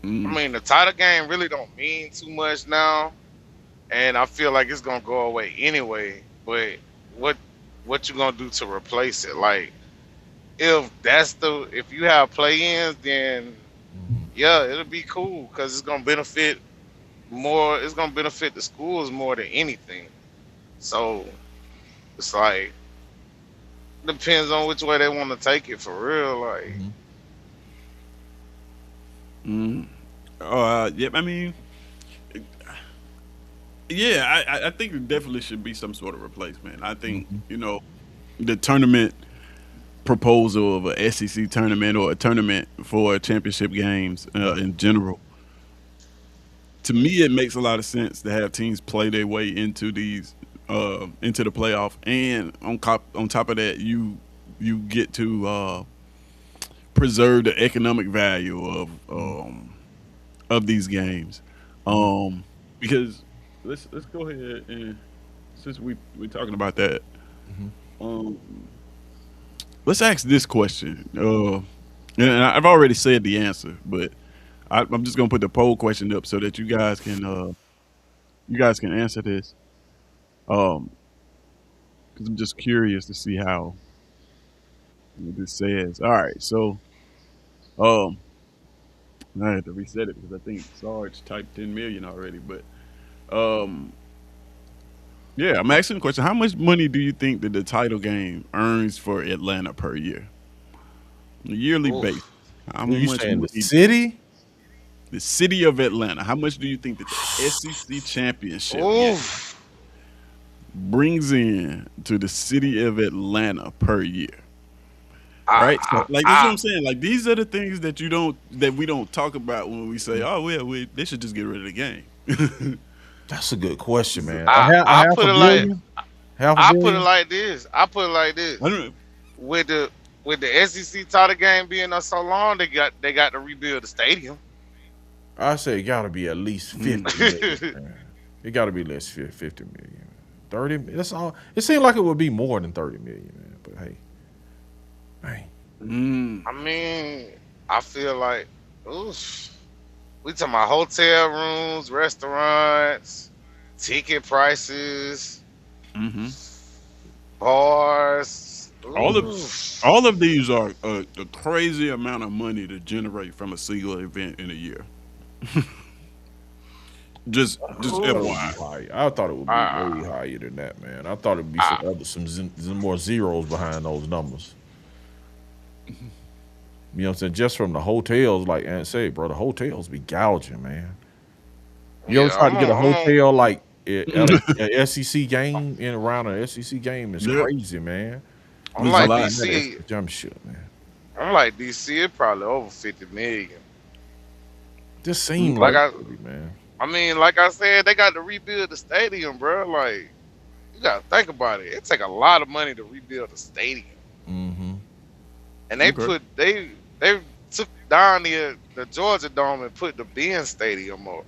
I mean, the title game really don't mean too much now, and I feel like it's gonna go away anyway. But what what you gonna do to replace it? Like, if you have play-ins, then Mhm. yeah, it'll be cool because it's gonna benefit more. It's gonna benefit the schools more than anything. So it's like depends on which way they want to take it for real. Like, Mhm. Mm. Yeah. I mean, yeah. I think there definitely should be some sort of replacement. I think Mhm. the tournament proposal of a SEC tournament or a tournament for championship games in general. To me, it makes a lot of sense to have teams play their way into these into the playoff, and on top of that, you get to preserve the economic value of these games. Mhm. Um, because let's go ahead and since we're talking about that, Mhm. um, let's ask this question. And I've already said the answer, but I'm just gonna put the poll question up so that you guys can answer this. Um, because I'm just curious to see how what this says. All right, so um, I had to reset it because I think Sarge typed 10 million already. But um, yeah, I'm asking the question: how much money do you think that the title game earns for Atlanta per year, on a yearly basis? oof. How Are you much saying the money? city? The city of Atlanta. How much do you think that the SEC championship game Oof. brings in to the city of Atlanta per year? I, Right. So, I, like this is what I, I'm saying. Like these are the things that we don't talk about when we say, Mhm. "Oh, well, they should just get rid of the game." That's a good question, So, man. A I half put a it like billion? Half a I put it billion? like this. I put it like this. I don't. With the SEC title game being up so long, they got to rebuild the stadium. I say it got to be at least Mm, 50 million, man. It got to be less 50 million. 30, that's all. It seemed like it would be more than 30 million, man. But hey, hey. mm, I mean, I feel like oof. We talking about hotel rooms, restaurants, ticket prices, hmm bars. all of Oof. all of these are a crazy amount of money to generate from a single event in a year. Just Thought it would be FYI. Oof. higher. I thought it would be way Ah, higher than that, man. I thought it'd be ah. some more zeros behind those numbers. You know what I'm saying? Just from the hotels, like Aunt said, bro, the hotels be gouging, man. You ever Yeah, try to get a I'm on. hotel like at a SEC game in around an SEC game? It's Yep, crazy, man. I'm You there's a might like lot. find that DC. extra jump shit, man. I'm like DC. It probably over 50 million. Just Mm, seem Like like it would be, man. I mean, like I said, they got to rebuild the stadium, bro. Like you gotta think about it. It take a lot of money to rebuild a stadium, Mm-hmm. and Okay. they took down the Georgia Dome and put the Ben Stadium up.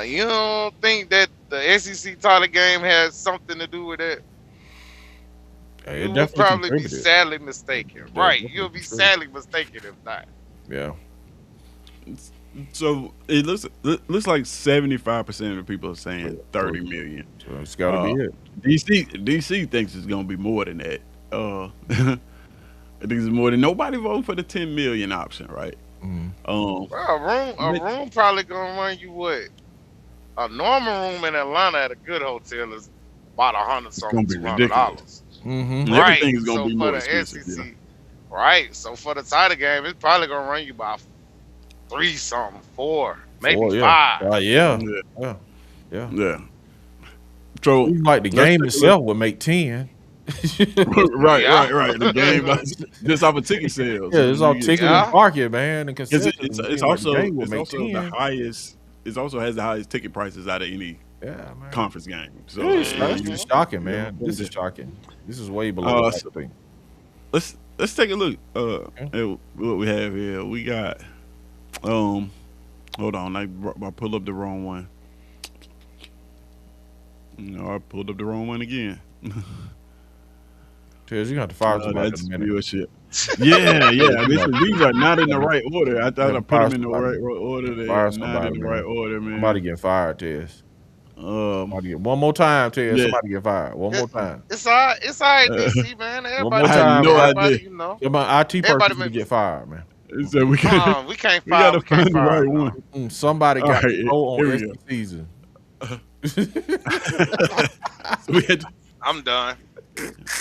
You don't think that the SEC title game has something to do with that? Hey, it You would definitely probably be contributed. sadly mistaken, That right? definitely You'll be contributed. sadly mistaken if not. Yeah. So it looks like 75% of the people are saying So, 30 million. so it's got to be Uh, it. DC thinks it's gonna be more than that. I think it's more than nobody vote for the 10 million option, right? Mm-hmm. Um, Well, a but room probably gonna run you what? A normal room in Atlanta at a good hotel is about 100 it's something, gonna be $200. ridiculous. Mm-hmm. And Right. everything is gonna So be for more the expensive. Yeah. SEC, right. So for the title game, it's probably gonna run you about three something, four, maybe Four, yeah. five. Yeah. Yeah. Yeah. Yeah. Yeah. So Seems like the let's game take a look. itself would make 10. Right, Yeah. right, right. The game just off of ticket sales. Yeah, it's all You get ticket and Yeah. parking, man, and because concessions. It it's seems like the also game would it's make also the 10. highest. It also has the highest ticket prices out of any Yeah, man. conference game. So This hmm is shocking, you man. This is know, shocking. This is way below what I so think. let's take a look Okay. at what we have here. We got um hold on, I pulled up the wrong one. No, I pulled up the wrong one again. Tez, you got to fire somebody in That's a minute. viewership. Yeah. These are not in the right order. I You thought I gotta put fire them in the somebody. right order. They are Fire not in somebody, the right man. order, Somebody man. get fired, Tez. Um, Somebody get one more time, Tez. yeah, Somebody get fired. One It, more time. it's all right, uh, DC man. One I more had time, no man. idea. Everybody, you know, Some IT everybody person may to be. get fired, man. So We can't we fire. gotta We can't find the fire right him one. now. Somebody All got right, to go here on we go. SC season. So we had, I'm done.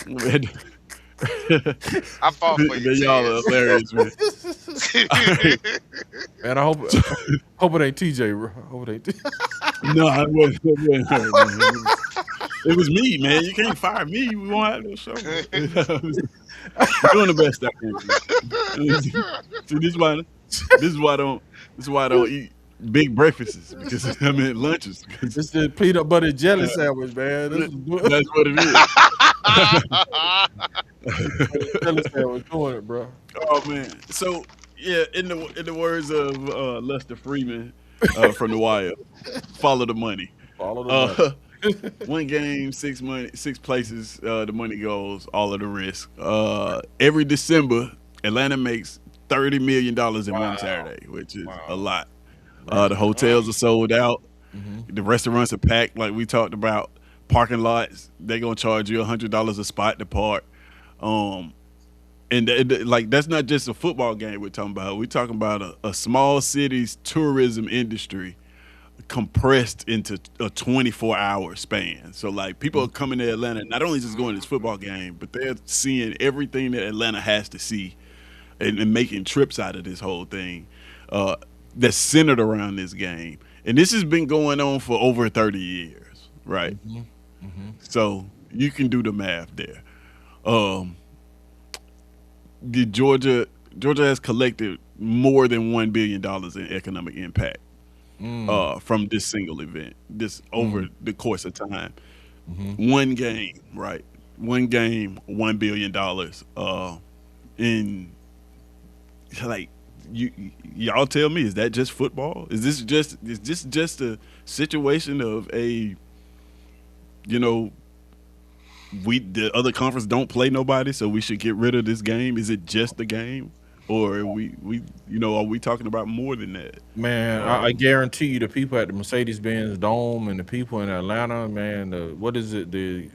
we had I fought for you, man, y'all are Tez. hilarious, man. All right. Man, I hope So, hope it ain't TJ, bro. Hope it ain't. no, it wasn't her, man. It was me, man. You can't fire me. We won't have no show. I'm doing the best I can. See, this is why I don't eat big breakfasts because I'm at lunches because It's the peanut butter jelly sandwich, man. This is good. that's what it is. Jelly sandwich doing it, bro. Oh man. So yeah, in the words of Lester Freeman from The Wire, follow the money. Follow the money. Uh, one game, six places. The money goes, all of the risk. Every December, Atlanta makes $30 million in one Wow. Saturday, which is a Wow. lot. Man. The hotels are sold out. Mm-hmm. The restaurants are packed, like we talked about. Parking lots, they're gonna charge you $100 a spot to park. Um, and like that's not just a football game we're talking about. We're talking about a small city's tourism industry compressed into a 24-hour span. So like people are coming to Atlanta, not only just going to this football game, but they're seeing everything that Atlanta has to see and making trips out of this whole thing uh, that's centered around this game. And this has been going on for over 30 years, right? Mm-hmm. Mm-hmm. So you can do the math there. Um, the Georgia has collected more than $1 billion in economic impact Mm. from this single event, this over Mm. the course of time. Mm-hmm. One game, right? One game, $1 billion. And like y'all tell me, is that just football? Is this just a situation of a you know the other conference don't play nobody, so we should get rid of this game? Is it just the game, or are we talking about more than that? Man, I Um, guarantee you, the people at the Mercedes-Benz Dome and the people in Atlanta, man, what is it, the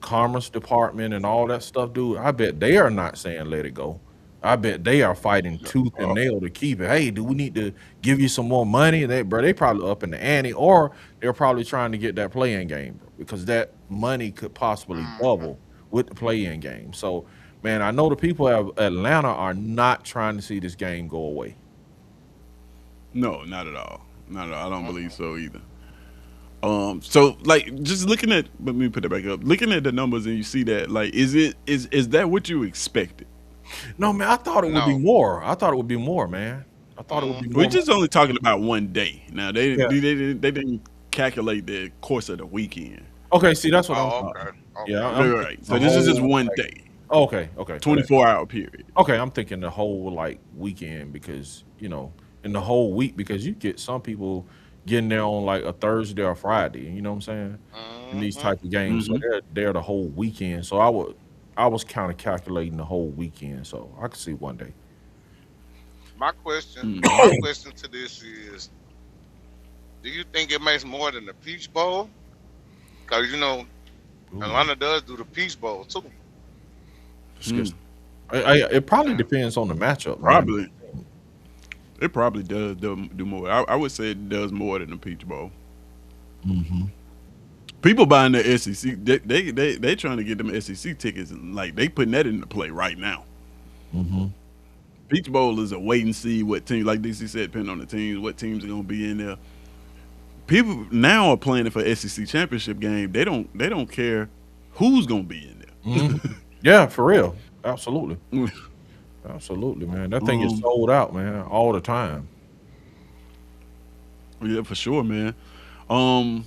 Commerce Department and all that stuff, dude. I bet they are not saying let it go. I bet they are fighting tooth and uh, nail to keep it. Hey, do we need to give you some more money? They probably up in the ante, or they're probably trying to get that playing game, bro, because that money could possibly Mhm. double with the playing game. So, man, I know the people of Atlanta are not trying to see this game go away. no, not at all. Not at all. I don't believe Mhm. so either. So like just looking at, let me put it back up. Looking at the numbers and you see that, like, is that what you expected? No, man, I thought it would be No. more. I thought it would be more, man. I thought it would be Mhm. We're more. just only talking about one day. Now Yeah. they didn't calculate the course of the weekend. Okay, see, that's what I'm Oh, talking. okay. Yeah, Okay. I'm Right. thinking So the this is just whole. one Like, day, okay, okay. 24-hour period. Okay, I'm thinking the whole like weekend because in the whole week because you get some people getting there on like a Thursday or Friday. You know what I'm saying? In these Mhm. type of games, so Hmm. they're there the whole weekend. So I was kind of calculating the whole weekend, so I could see one day. My question, Hmm. my question to this is, do you think it makes more than the Peach Bowl? Because Ooh, Atlanta does do the Peach Bowl too. it's good. It probably Yeah. depends on the matchup, man. Probably it probably does do more. I would say it does more than the Peach Bowl. Hmm. People buying the SEC, they trying to get them SEC tickets, and like they putting that into play right now. Hmm. Peach Bowl is a wait and see what team, like DC said, depending on the teams, what teams are going to be in there. People now are planning for SEC championship game. They don't care who's going to be in Hmm. Yeah, for real. Absolutely. there. Absolutely, man. That thing is um, sold out, man, all the time. yeah, for sure, man. Um,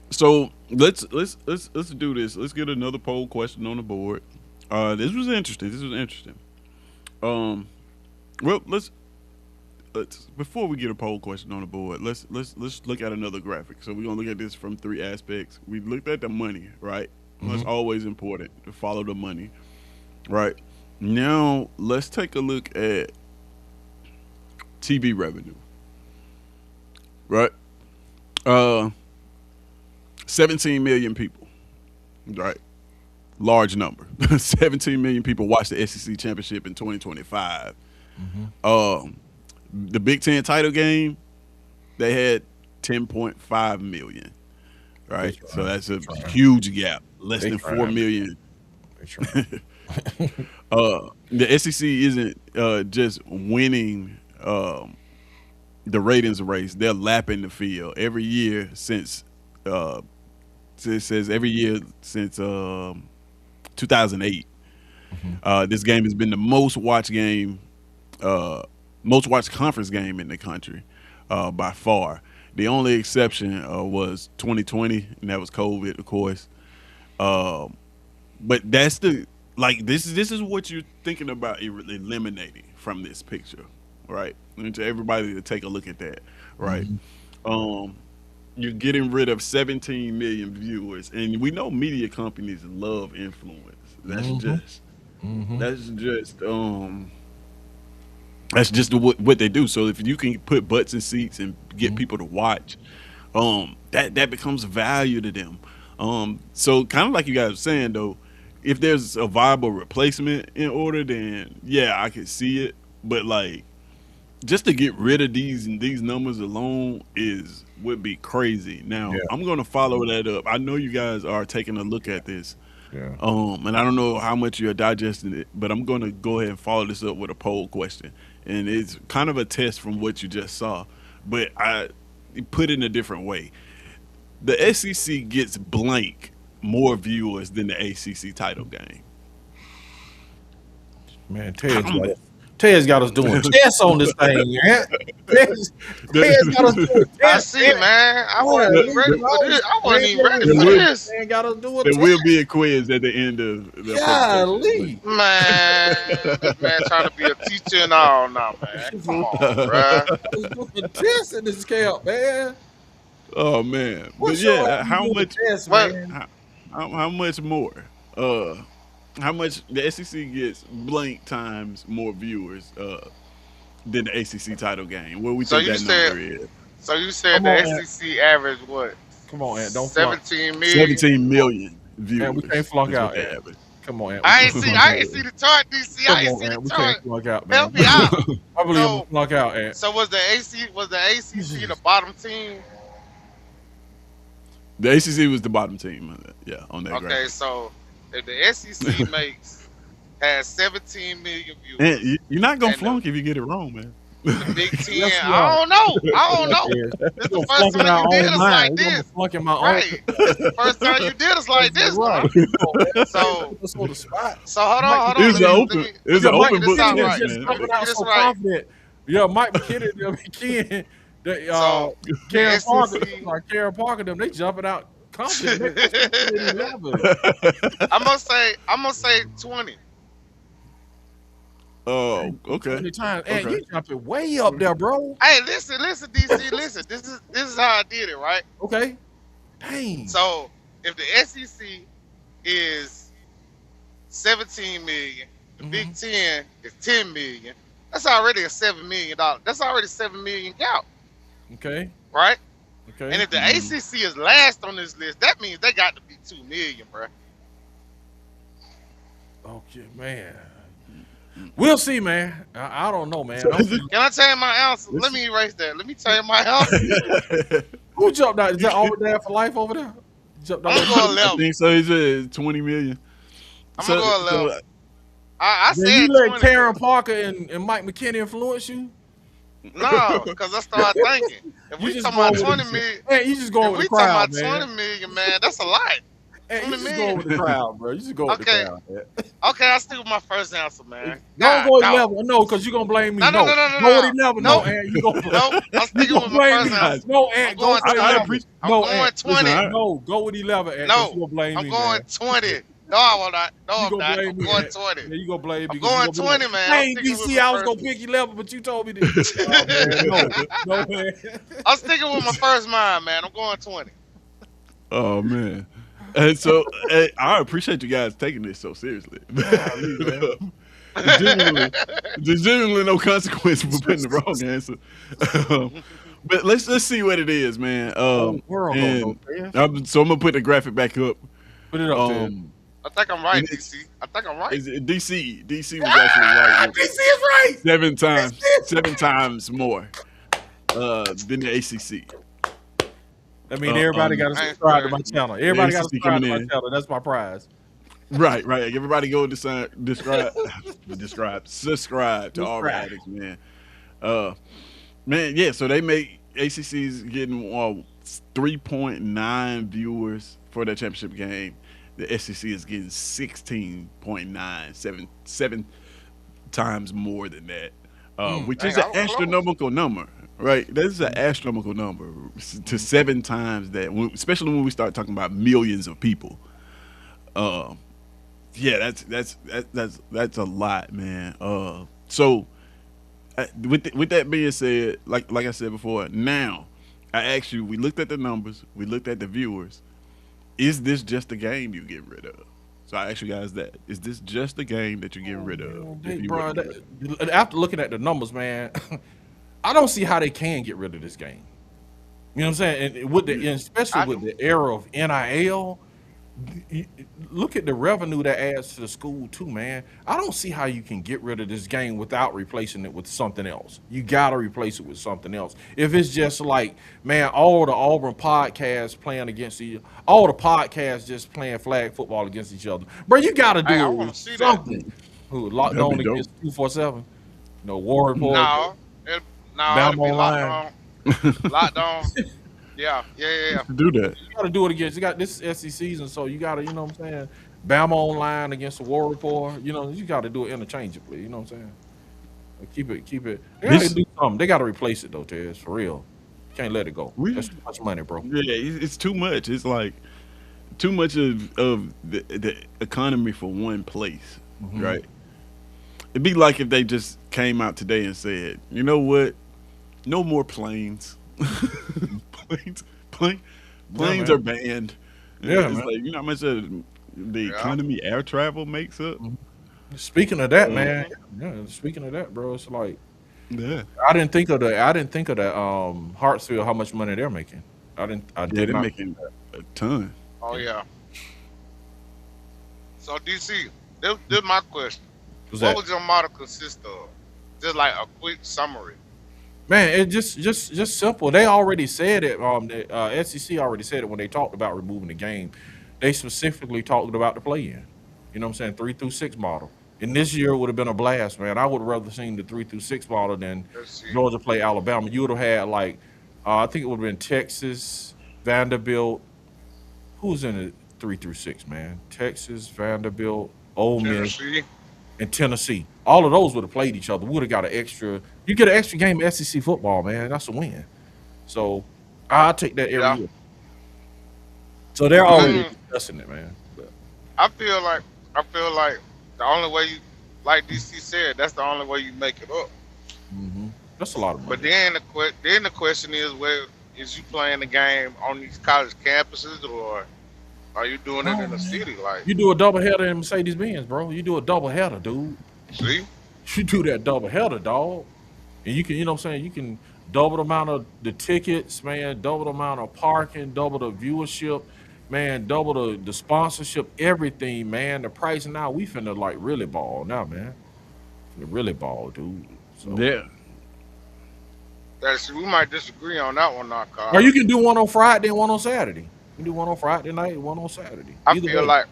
so let's do this. Let's get another poll question on the board. This was interesting. Um, well, let's before we get a poll question on the board, let's look at another graphic. So we're gonna look at this from three aspects. We looked at the money, right? Well, Hmm. it's always important to follow the money, right? Now let's take a look at TV revenue. Right. Uh, 17 million people. Right. Large number. 17 million people watched the SEC championship in 2025. Mm-hmm. The Big Ten title game, they had 10.5 million. They Right. So trying. that's They a trying. huge gap. Less They than 4 trying. million. They trying. The SEC isn't just winning the ratings race; they're lapping the field every year since. It says every year since 2008. Mm-hmm. This game has been the uh, most watched conference game in the country by far. The only exception was 2020, and that was COVID, of course. Um, but that's the like this is what you're thinking about eliminating from this picture, right? And to everybody to take a look at that, right? Mm-hmm. Um, you're getting rid of 17 million viewers, and we know media companies love influence. Mm-hmm. Mm-hmm. That's just that's just what they do. So if you can put butts in seats and get people to watch, that becomes value to them. So kind of like you guys were saying though, if there's a viable replacement in order, then yeah, I could see it. But like just to get rid of these numbers alone is would be crazy. Now Yeah. I'm gonna follow that up. I know you guys are taking a look at this, Yeah. and I don't know how much you're digesting it, but I'm gonna go ahead and follow this up with a poll question, and it's kind of a test from what you just saw, but I put it in a different way. The SEC gets blank more viewers than the ACC title game. Man, I'm, Ted's got us doing tests on this thing, man. Ted's got us doing I tests, see, man. I wasn't even ready for this. I wasn't even ready there for will this. Man got us doing there will be tests. a quiz at the end of the presentation. Golly. Man, this man trying to be a teacher and all now, man. Come on, bruh. Us doing tests in this camp, man. Oh man, but What's your yeah, how doing much? tests, What? man? How much more? Uh, how much the SEC gets blank times more viewers than the ACC title game? What we So think you that said, number is? so you said Come on, the man. SEC average what? Come on, Ant. Don't flunk. 17 million. 17 million Ant, we viewers can't flunk is what out, they Ant. average. Come on, Ant. We can't flunk I out. ain't see the chart, DC. Come I ain't on, see the Ant. We chart. can't flunk out, Help man. me out. I believe I'm So, gonna flunk out, Ant. so was the ACC the bottom team? The ACC was the bottom team. Yeah, on that Okay, graphic. so if the SEC has 17 million Man, viewers, you're not gonna and flunk if you get it wrong, man. the Big Ten, Yes, we I are. don't know. I don't know. Yeah. This We're the gonna first flunk in time our you did own us mind. like We're gonna this, flunk in my own. right? This the first time you did us like this, Right. bro. So, Let's go to spot. so hold Mike on. It was Let an me, open. It was Yeah, an Mike open this book out McKinney is right. test, just man. Let me jumping get out this so right. confident. Yeah, Mike McKinney, So Karen the Parker, SEC, like Karen Parker, them they jumping out confident. They supposed to be 11. I'm gonna say 20. Oh, okay. 20 times. And Okay. you jumping way up there, bro. Hey, listen, DC, listen. This is how I did it, right? Okay. Dang. So if the SEC is 17 million, the Big Mhm. Ten is 10 million. That's already a $7 million. That's already 7 million count, Okay. right? Okay. And if the Mhm. ACC is last on this list, that means they got to be 2 million, bro. Okay, man. We'll see, man. I don't know, man. So is Can I tell you my answer? Let me erase that. Let me tell you my answer. it- Who jumped out? Is that over there for life over there? Jumped out I'm gonna go there. I 11. think so. He said 20 million. I'm gonna go 11. So I Then said you let 20. Karen Parker and Mike McKinney influence you? No, because I started thinking. If You we just talking going about with 20 the, million, hey, you just going if with we the talking crowd, about man. 20 million, man, that's a lot. Hey, 20 you just million. going with the crowd, bro. You just go with the Okay. crowd, man. Okay, I stick with my first answer, man. Don't God, go dog. 11. No, because you're going to blame me. No, no, No. no, no, no, Go with no. 11. Nope. No, Aunt. You going Nope. I'm you sticking gonna with my blame first me. answer. No, I'm Aunt. Go going with to 11. 11. I'm No, going Aunt. 20. Listen, No, go with 11, Aunt, because No, you're going to blame I'm me, going man. 20. No, I will not. No, You I'm going to not. blame I'm me, going Aunt. 20. Yeah, you going to blame me. I'm Because you going going to be like, 20, man. I'm dang, sticking with DC, my I was first. going to pick 11, but you told me this. Oh, man. No. No, man. I'm sticking with my first mind, man. I'm going 20. oh man. And so I appreciate you guys taking this so seriously. Golly, man. genuinely, there's genuinely no consequence for putting the wrong answer. Um, but let's see what it is, man. Whole world don't know, And man. so I'm gonna put the graphic back up. Put it up there. Um, I think I'm and right, DC. I think I'm right. it's DC. DC was actually right with DC is right. seven times more than the ACC. I mean, everybody got to I ain't subscribe to sure. my channel. The Everybody got to ACC subscribe coming to my in. channel. That's my prize. Right. Everybody go subscribe to Auburn Subscribe. Addicts, man. Uh, man, yeah. So they make ACC's getting 3.9 viewers for their championship game. The SEC is getting 16.9, seven times more than that, which is Dang, an I was close. astronomical number, right? That is an astronomical number to seven times that, especially when we start talking about millions of people. Um, yeah, that's a lot, man. So with that being said, like I said before, now I asked you. We looked at the numbers. We looked at the viewers. Is this just a game you get rid of? So I ask you guys that. Is this just a game that you're getting rid of? Hey, If you bro, were to get rid of it? after looking at the numbers, man, I don't see how they can get rid of this game. You know what I'm saying? And and especially I with do. the era of NIL, look at the revenue that adds to the school too, man. I don't see how you can get rid of this game without replacing it with something else. You gotta replace it with something else. If it's just like, man, all the Auburn podcasts playing against all the podcasts just playing flag football against each other, bro, you gotta Hey, I do it want to with see that. something. Who locked That'd be on dope. against 247? No War Report, No, it, no, Bama it'll be locked Online. on. Locked on. Yeah. Do that. You got to do it against. You got this SEC season, so you got to, you know what I'm saying. Bama Online against the War Report. You know, you got to do it interchangeably. You know what I'm saying. Keep it. They got to This do something. They got to replace it though, Tez. For real, can't let it go. we That's too much money, bro. yeah, it's too much. It's like too much of the economy for one place, Hmm. right? It'd be like if they just came out today and said, you know what, no more planes. planes, plane, Yeah, planes man. are banned. Yeah, It's man. like you know how much of the Yeah. economy air travel makes up. Speaking of that, Uh, man. Yeah. Speaking of that, bro, it's like yeah, I didn't think of the. I didn't think of that. Hartsfield, how much money they're making. I didn't. I yeah, did they're not. making a ton. Oh yeah. So DC, this my question. Was What that? would your model consist of? Just like a quick summary. Man, it just simple. They already said it. The SEC already said it when they talked about removing the game. They specifically talked about the play-in. You know what I'm saying? 3 through 6 model. And this year would have been a blast, man. I would have rather seen the 3 through 6 model than Let's see. Georgia play Alabama. You would have had like, I think it would have been Texas, Vanderbilt. Who's in the 3 through 6, man? Texas, Vanderbilt, Ole Miss, Tennessee. and Tennessee. All of those would have played each other. Would have got an extra. You get an extra game of SEC football, man. That's a win. So I'll take that every Yeah. year. So they're already Mm, discussing it, man. But, I feel like the only way you, like DC said, that's the only way you make it up. that's a lot of But money. then the question is, where is you playing the game on these college campuses, or are you doing it No, in the man. city? Like, You do a double header in Mercedes Benz, bro. You do a double header, dude. see, You do that double header, dog. And you can, you know what I'm saying? You can double the amount of the tickets, man, double the amount of parking, double the viewership, man, double the sponsorship, everything, man. The price now, we finna like really ball now, man. Finna really ball, dude. So Yeah, we might disagree on that one, now, or Carl. you can do one on Friday and one on Saturday. You can do one on Friday night and one on Saturday. I Either feel way. like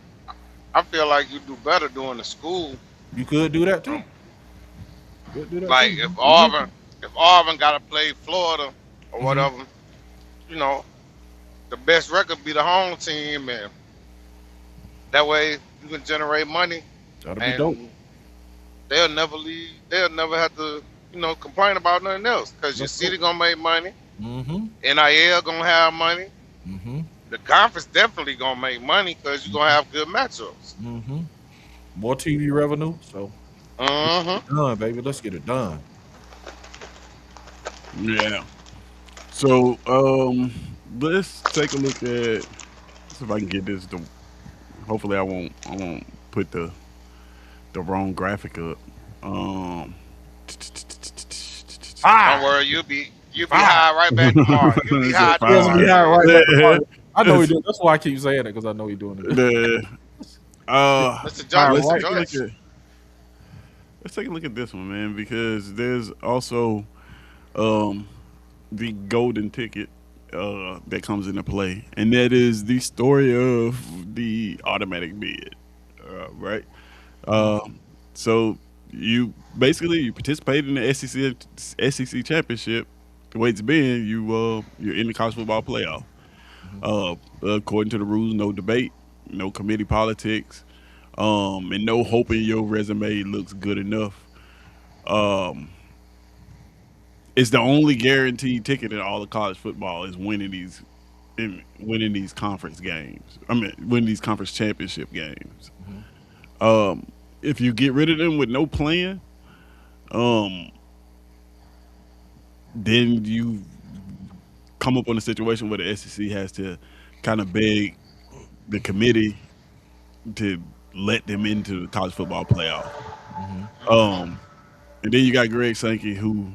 I feel like you do better doing the school. You could do that too. You could do that Like too. if Auburn got to play Florida or Mhm. whatever, you know, the best record be the home team, and that way you can generate money, That'll be dope. and they'll never leave. They'll never have to, complain about nothing else because your That's city dope. gonna make money, Mm-hmm. NIL gonna have money, Mm-hmm. the conference definitely gonna make money because you're gonna have good matchups. Mm-hmm. More TV revenue. So Mm-hmm. done, baby. Let's get it done. yeah. So let's take a look at. See if I can get this. Hopefully, I won't put the wrong graphic up. Um, Don't Five, worry, you'll be five. high right back tomorrow. You'll be is it high Yes, tomorrow. we I five? had tell it you right that. back to Yeah. Mark. I know he doing. That's why I keep saying it because I know he doing it good. The Mr. High Mr. right. Joyce. let's take a look at this one, man, because there's also um the golden ticket that comes into play, and that is the story of the automatic bid, right? Mhm. Uh, so you participate in the SEC championship. The way it's been, you're in the college football playoff. Mhm. According to the rules, no debate, no committee politics, and no hoping your resume looks good enough. Um, it's the only guaranteed ticket in all of college football is winning these conference games. I mean, winning these conference championship games. Mhm. Um, if you get rid of them with no plan, um, then you come up on a situation where the SEC has to kind of beg the committee to let them into the college football playoff. Mhm. Mm-hmm. Um, and then you got Greg Sankey, who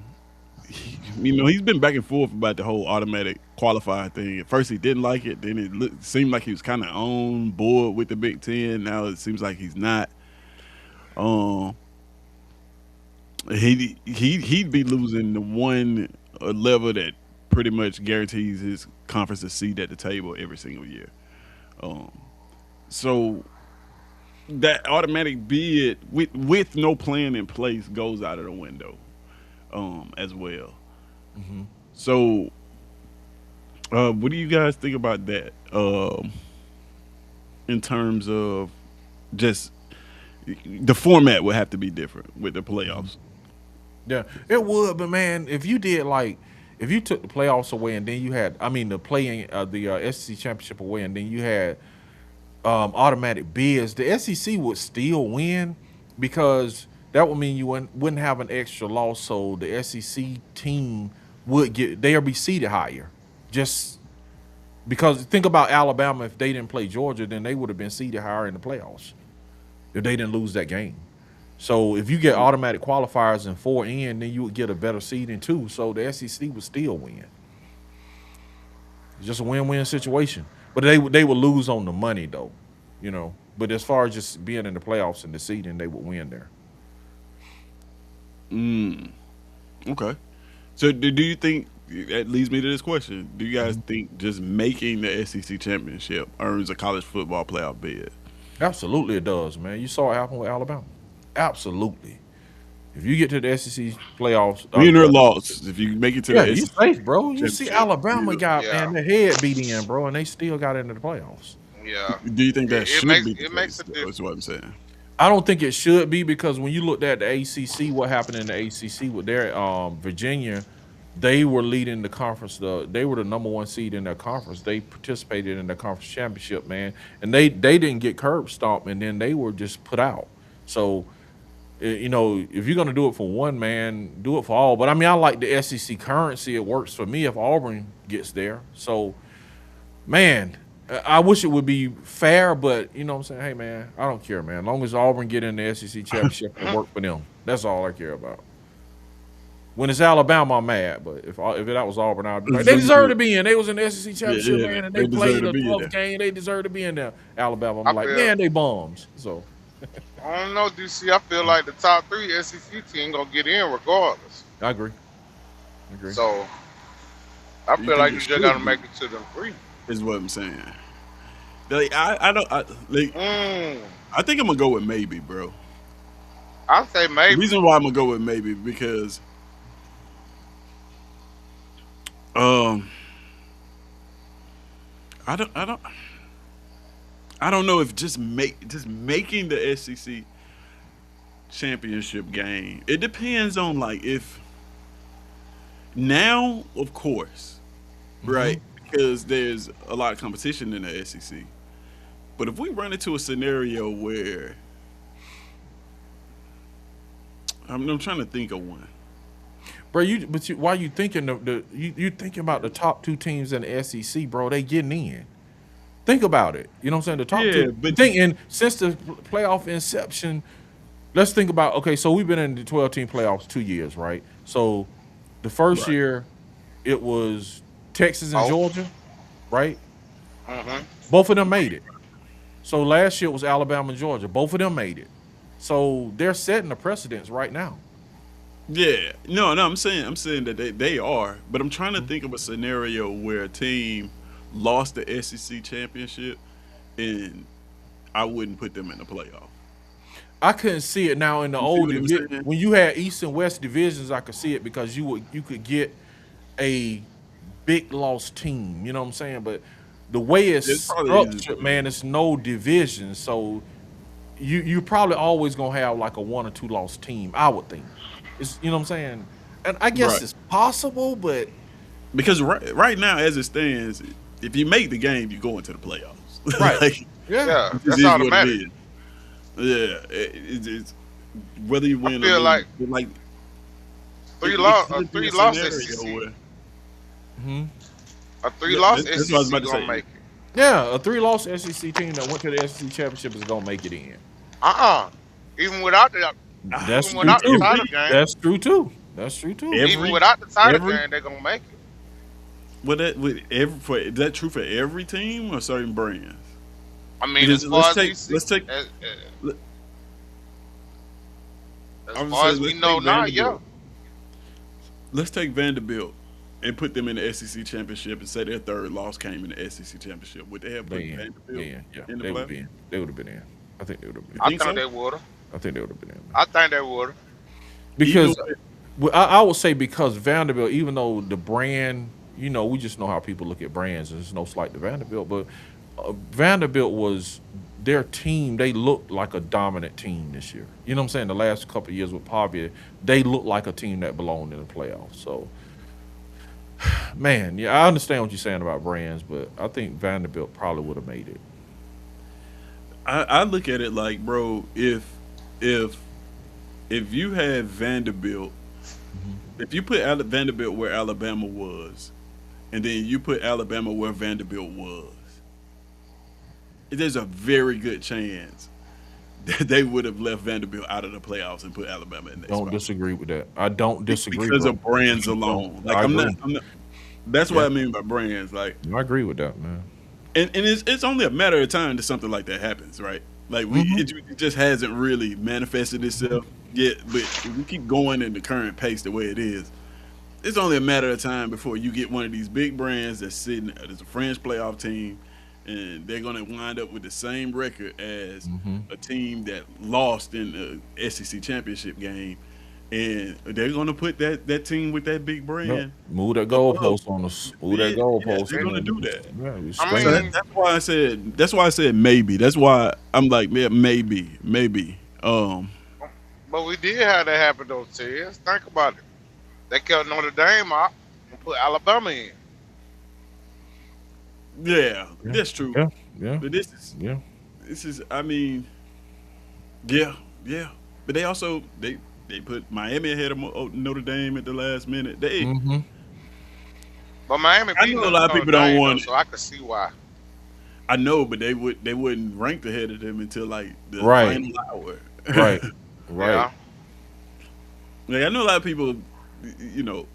he's been back and forth about the whole automatic qualifier thing. At first, he didn't like it. Then seemed like he was kind of on board with the Big Ten. Now it seems like he's not. Um, he'd be losing the one level that pretty much guarantees his conference a seat at the table every single year. Um, so that automatic bid with no plan in place goes out of the window as well. Mhm. So what do you guys think about that? In terms of just the format would have to be different with the Mhm. playoffs. Yeah, it would, but man, if you did like, if you took the playoffs away and then you had, I mean, the playing the SEC championship away and then you had automatic bids, the SEC would still win because that would mean you wouldn't have an extra loss, so the SEC team would get they'll be seated higher. Just because think about Alabama, if they didn't play Georgia, then they would have been seated higher in the playoffs if they didn't lose that game. So if you get automatic qualifiers in 4N, then you would get a better seed in 2. So the SEC would still win. It's just a win-win situation. But they would lose on the money though, you know. But as far as just being in the playoffs and the seeding, they would win there. Mm, okay. So do you think that leads me to this question? Do you guys Mhm. think just making the SEC championship earns a college football playoff bid? Absolutely, it does, man. You saw it happen with Alabama. Absolutely. If you get to the SEC playoffs, Win or loss, if you make it to yeah, the you SEC safe, bro. You see, championship, Alabama got Yeah, man their head beat in, bro, and they still got into the playoffs. yeah. do you think that It should makes be the it makes case? a Though, is difference. what I'm saying. I don't think it should be because when you looked at the ACC, what happened in the ACC with their Virginia, they were leading the conference. They were the number one seed in their conference. They participated in the conference championship, man, and they didn't get curb stomped, and then they were just put out. So you know, if you're gonna do it for one man, do it for all. But I mean, I like the SEC currency. It works for me if Auburn gets there. So man, I wish it would be fair, but you know what I'm saying? Hey man, I don't care, man. As long as Auburn get in the SEC championship and work for them. That's all I care about. When it's Alabama, I'm mad. But if that was Auburn, I'd be like, they deserve to be in. They was in the SEC Yeah, championship, yeah, man, and they they deserve played to a be in tough there. game. They deserve to be in there. Alabama, I'm I like, feel man, they bums. So I don't know, DC. I feel like the top three SEC team gonna get in regardless. I agree. I agree. So I You feel think like it you just gotta should be? make it to them three. Is what I'm saying. Like, I don't. Like, Mm, I think I'm gonna go with maybe, bro. I say The maybe. reason why I'm gonna go with maybe because um I don't I don't know if just making the SEC championship game. It depends on like if now, of course, Mm-hmm. right? Because there's a lot of competition in the SEC. But if we run into a scenario where I'm trying to think of one. Bro, why you thinking you thinking about the top two teams in the SEC, bro? They getting in. Think about it. You know what I'm saying? The top Yeah, two. but Think and since the playoff inception, let's think about, okay, so we've been in the 12-team playoffs 2 years, right? So the first Right. year it was Texas and Oh. Georgia, right? Mm-hmm. Both of them made it. So last year it was Alabama and Georgia. Both of them made it. So they're setting the precedence right now. Yeah. No, I'm saying that they are, but I'm trying to Mhm. think of a scenario where a team lost the SEC championship and I wouldn't put them in the playoff. I couldn't see it now in the You see old what I'm division. saying? When you had East and West divisions, I could see it because you could get a big loss team. You know what I'm saying? But the way it's It's probably easy to structured, do. man, it's no division. So you probably always gonna have like a 1 or 2 loss team. I would think. It's, you know what I'm saying? And I guess Right. it's possible, but Because right now, as it stands, if you make the game, you go into the playoffs. right, Like, yeah, Yeah, it just that's is what it automatic. is. Yeah, it's whether you I win or feel lose. like But like three it loss, a could be three a loss scenario SEC, where hmm a three loss that's what I was SEC about to gonna say. make it. yeah. A 3 loss SEC team that went to the SEC championship is gonna make it in. Uh-uh. Even without the That's even true without the too. Every title game, That's true too. That's true too. even every without the title every game, they're gonna make it. with every for is that true for every team or certain brands? I mean, Because as far as we see, as, let- as I'm far saying as we let's know take now, yeah. Vanderbilt. Let's take Vanderbilt and put them in the SEC championship and say their third loss came in the SEC championship. Would they have put They in. Vanderbilt They in. Yeah. in the They would playoff? be in. They would have been in. I think they would have You been. I think think so? they would. I think they would have been in, man. I think they would. Even Because with, well, I would say because Vanderbilt, even though the brand, we just know how people look at brands, and there's no slight to Vanderbilt, but Vanderbilt was their team. They looked like a dominant team this year. You know what I'm saying? The last couple of years with Pavia, they looked like a team that belonged in the playoffs. So, man, yeah, I understand what you're saying about brands, but I think Vanderbilt probably would have made it. I look at it like, bro, if if you had Vanderbilt, Mhm. if you put Vanderbilt where Alabama was, and then you put Alabama where Vanderbilt was, there's a very good chance that they would have left Vanderbilt out of the playoffs and put Alabama in that Don't spot disagree with that. I don't disagree, because bro. of brands Don't. alone. Like I agree. I'm not. That's what Yeah, I mean by brands. Like, I agree with that, man. and it's only a matter of time that something like that happens, right? Like Hmm. it just hasn't really manifested itself yet. But if we keep going in the current pace the way it is, it's only a matter of time before you get one of these big brands that's sitting as a French playoff team, and they're going to wind up with the same record as Hmm. a team that lost in the SEC championship game, and they're going to put that team with that big Yep. brand Move that above. goalpost on us. Move that Yeah, yeah, goalpost, they're going to man. do that. Yeah, we I So screaming. mean, that's why I said. That's why I said maybe. That's why I'm like, yeah, maybe. but we did have that happen though, Tiz. Think about it. They kept Notre Dame out and put Alabama in. Yeah, Yeah, that's true. yeah, yeah, But yeah. this is. I mean, yeah, yeah. But they also they put Miami ahead of Notre Dame at the last minute. Hmm. But Miami I beat know a lot of Notre people don't Dame though, want it. so I could see why. I know, but they wouldn't rank ahead of them until like the Right, final hour. right, right. Yeah. Like I know a lot of people, you know,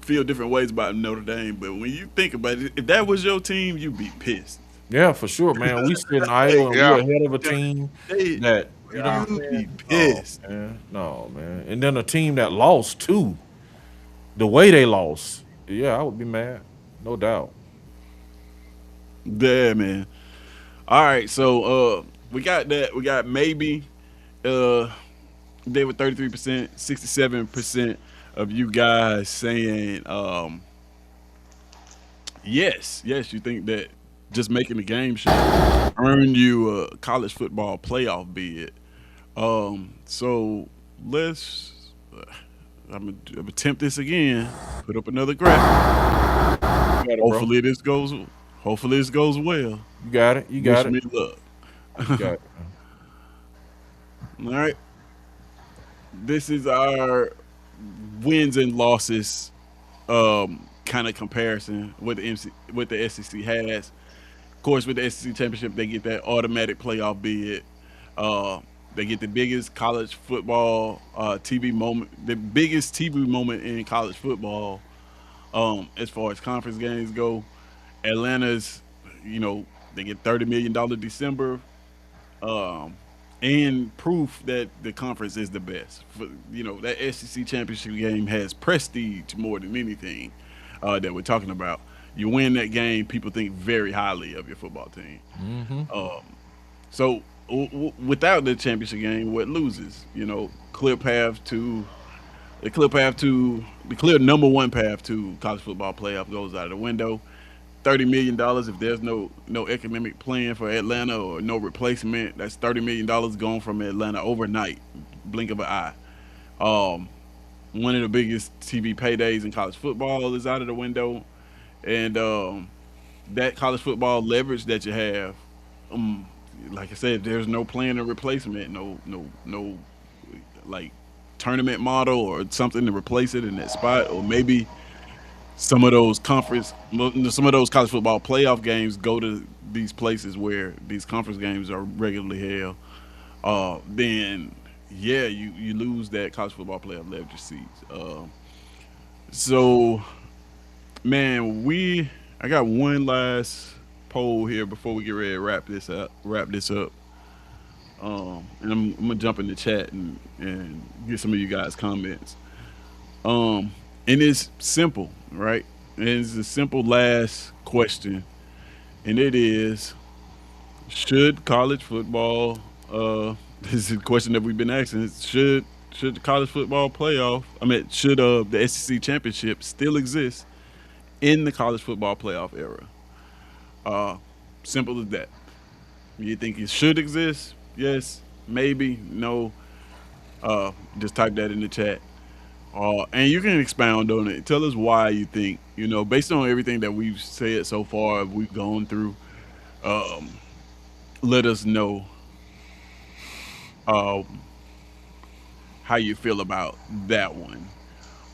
feel different ways about Notre Dame, but when you think about it, if that was your team, you'd be pissed. Yeah, for sure, man. We sit in Iowa and we Yeah. ahead of a team They, that you know Yeah. what I'm you'd be saying. No, pissed. man. No, man. And then a team that lost too. The way they lost, yeah, I would be mad, no doubt. Yeah, man. All right, so we got that. We got maybe. Uh, they were 33%, 67% of you guys saying yes. You think that just making the game should earn you a college football playoff bid. So let's. I'm gonna attempt this again. Put up another graphic. You got it, bro. Hopefully this goes. Hopefully this goes well. You got it. You Wish got it. me luck. You got it. All right. This is our wins and losses kind of comparison with what the SEC has. Of course, with the SEC championship, they get that automatic playoff bid. Uh, They get the biggest college football TV moment, the biggest TV moment in college football as far as conference games go. Atlanta's, they get $30 million December, um, and proof that the conference is the best. That SEC championship game has prestige more than anything that we're talking about. You win that game, people think very highly of your football team. Mm-hmm. Um, so without the championship game, what loses? Clear path to the clear number one path to college football playoff goes out of the window. $30 million if there's no economic plan for Atlanta or no replacement. That's $30 million gone from Atlanta overnight, blink of an eye. Um, One of the biggest TV paydays in college football is out of the window, and that college football leverage that you have, um, like I said, there's no plan of replacement, no like tournament model or something to replace it in that spot, or maybe some of those college football playoff games go to these places where these conference games are regularly held. Then yeah, you lose that college football playoff leverage seats. So man, I got one last poll here before we get ready to wrap this up. And I'm gonna jump in the chat and get some of you guys comments. And it's simple, right? And it's a simple last question, and it is: should college football? This is a question that we've been asking. Should the college football playoff? I mean, should the SEC championship still exist in the college football playoff era? Uh, Simple as that. You think it should exist? Yes, maybe, no. Just type that in the chat. And you can expound on it. Tell us why you think, based on everything that we've said so far, we've gone through, um, let us know uh, how you feel about that one.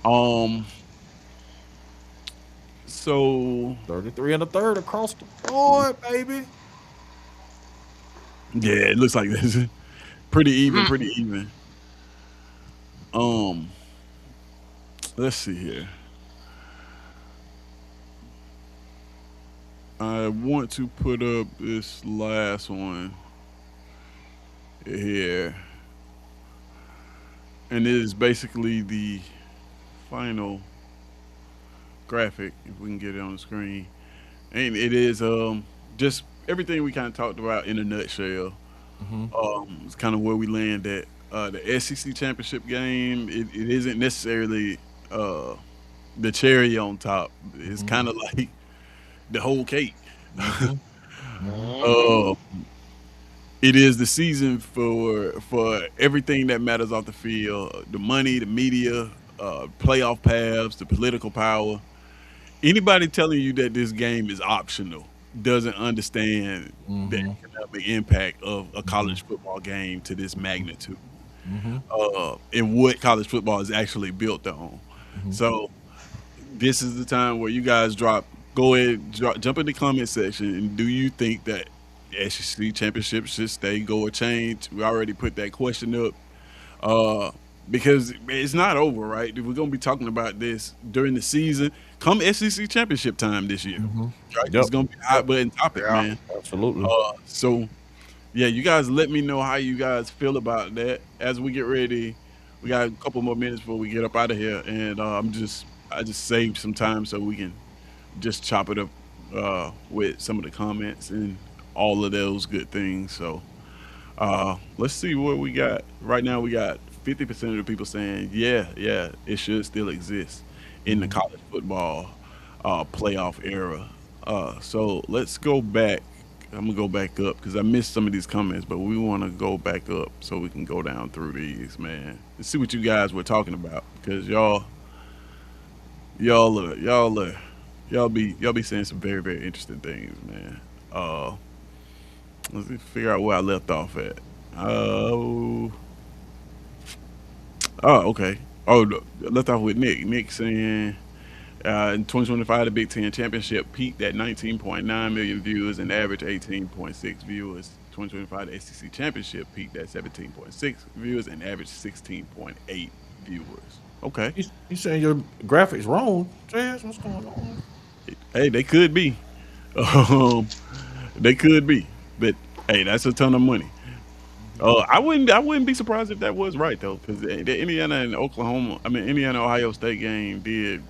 Um, so, 33 and a third across the board, baby. yeah, it looks like this. Pretty even, pretty even. Um, let's see here. I want to put up this last one here, and it is basically the final graphic. If we can get it on the screen, and it is just everything we kind of talked about in a nutshell. Mm-hmm. It's kind of where we land at. The SEC championship game, it isn't necessarily uh, the cherry on top. It's Mm-hmm. kind of like the whole cake. Mm-hmm. uh, it is the season for everything that matters off the field: the money, the media, playoff paths, the political power. Anybody telling you that this game is optional doesn't understand the Mm-hmm. economic impact of a Mm-hmm. college football game to this magnitude, Mm-hmm. and what college football is actually built on. Mm-hmm. So this is the time where you guys go ahead, jump in the comment section, and do you think that SEC championship should stay, go, or change? We already put that question up, uh, because it's not over, right? We're gonna be talking about this during the season, come SEC championship time this year, Mm-hmm. right? It's Yep. gonna be a hot Yep. button topic, Yeah. man. Absolutely. So yeah, you guys let me know how you guys feel about that as we get ready. We got a couple more minutes before we get up out of here, and I just saved some time so we can just chop it up with some of the comments and all of those good things. So let's see what we got. Right now, we got 50% of the people saying, yeah, yeah, it should still exist in the Mm-hmm. college football playoff era. So let's go back. I'm gonna go back up because I missed some of these comments, but we want to go back up so we can go down through these, man, and see what you guys were talking about because y'all are, y'all are, y'all be saying some very very interesting things, man. Uh, let's see, figure out where I left off at. Oh, oh, okay. Oh, no, I left off with Nick. Nick saying In 2025, the Big Ten Championship peaked at 19.9 million viewers and averaged 18.6 viewers. 2025, the SEC Championship peaked at 17.6 viewers and averaged 16.8 viewers. Okay. You saying your graphics wrong, Jazz? What's going on? Hey, they could be. Um, they could be. But hey, that's a ton of money. I wouldn't be surprised if that was right though, because the Indiana and Oklahoma, I mean Indiana Ohio State game did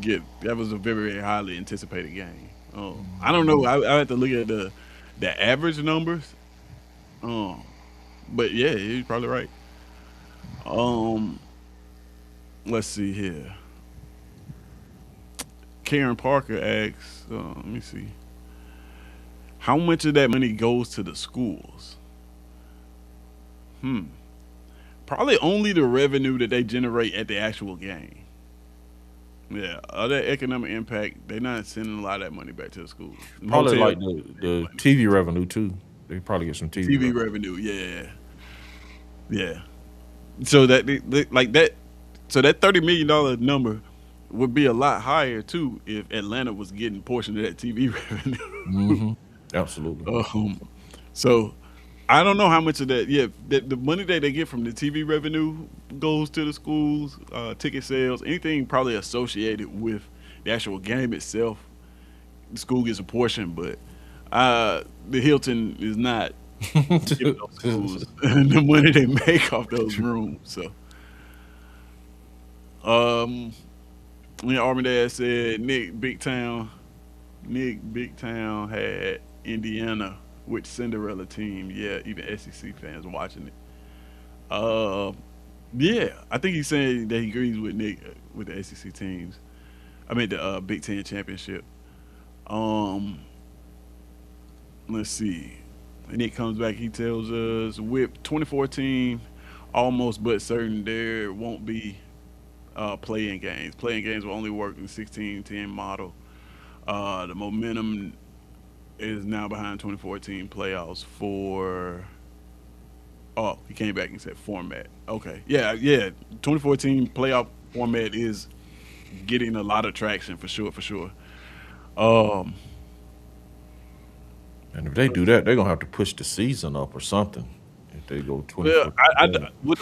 get that was a very, very highly anticipated game. I don't know. I have to look at the average numbers. Um, but yeah, he's probably right. Um, let's see here. Karen Parker asks, let me see, how much of that money goes to the schools? Hmm. Probably only the revenue that they generate at the actual game. Yeah, other economic impact, they're not sending a lot of that money back to the schools. Probably Hotel like the TV revenue too. They probably get some TV TV revenue. revenue, yeah, yeah. So like that, so that $30 million number would be a lot higher too if Atlanta was getting a portion of that TV revenue. Hmm. Absolutely. um, so I don't know how much of that. Yeah, the money that they get from the TV revenue goes to the schools, ticket sales, anything probably associated with the actual game itself. The school gets a portion, but the Hilton is not giving those schools the money they make off those rooms. So, um, yeah, Armandale said Nick Big Town had Indiana with Cinderella team. Yeah, even SEC fans watching it. Uh, yeah, I think he's saying that he agrees with Nick with the SEC teams. I mean the Big Ten championship. Um, let's see. Nick comes back. He tells us with 2014 almost but certain there won't be playing games. Playing games will only work in 16-10 model. The momentum is now behind 2014 playoffs for. Oh, he came back and said format. Okay, yeah, yeah. 2014 playoff format is getting a lot of traction for sure, for sure. Um, And if they do that, they're gonna have to push the season up or something. If they go well, 24.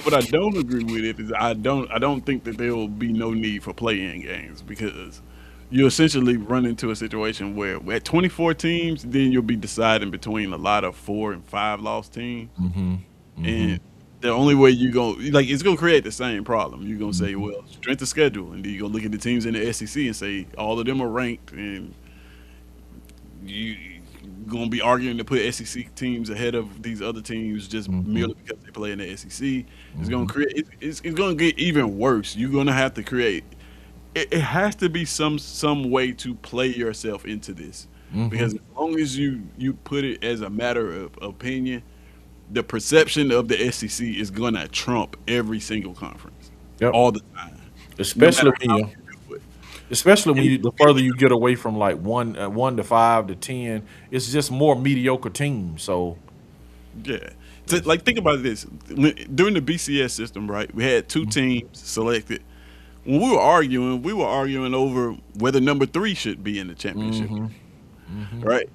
what I don't agree with it is I don't think that there will be no need for play-in games because you essentially run into a situation where at 24 teams, then you'll be deciding between a lot of 4 and 5 lost teams. Mm-hmm. Mm-hmm. And the only way you go like it's gonna create the same problem. You're gonna say, Mm-hmm. well, strength of schedule, and then you go look at the teams in the SEC and say all of them are ranked, and you gonna be arguing to put SEC teams ahead of these other teams just Mm-hmm. merely because they play in the SEC. It's gonna Mm-hmm. create. It's gonna get even worse. You're gonna have to create. It has to be some way to play yourself into this Mm-hmm. because as long as you put it as a matter of opinion, the perception of the SEC is gonna trump every single conference Yep. all the time, no Especially matter when how you, you do it. especially when And you, the further you get away from like 1 to 5 to 10, it's just more mediocre teams. So yeah, like think about this: during the BCS system, right? We had two teams selected. When we were arguing over whether number three should be in the championship, mm-hmm. Mm-hmm. right?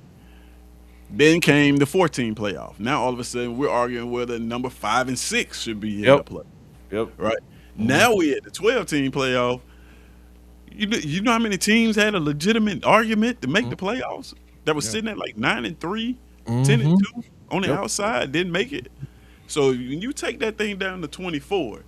Then came the 14 playoff. Now all of a sudden we're arguing whether number 5 and 6 should be in the Yep. play, Yep. right? Mm-hmm. Now we at the 12-team playoff. You know how many teams had a legitimate argument to make the playoffs that was Yep. sitting at like 9-3, 10 and Mm-hmm. 2 on the Yep. outside, didn't make it. So when you take that thing down to 24,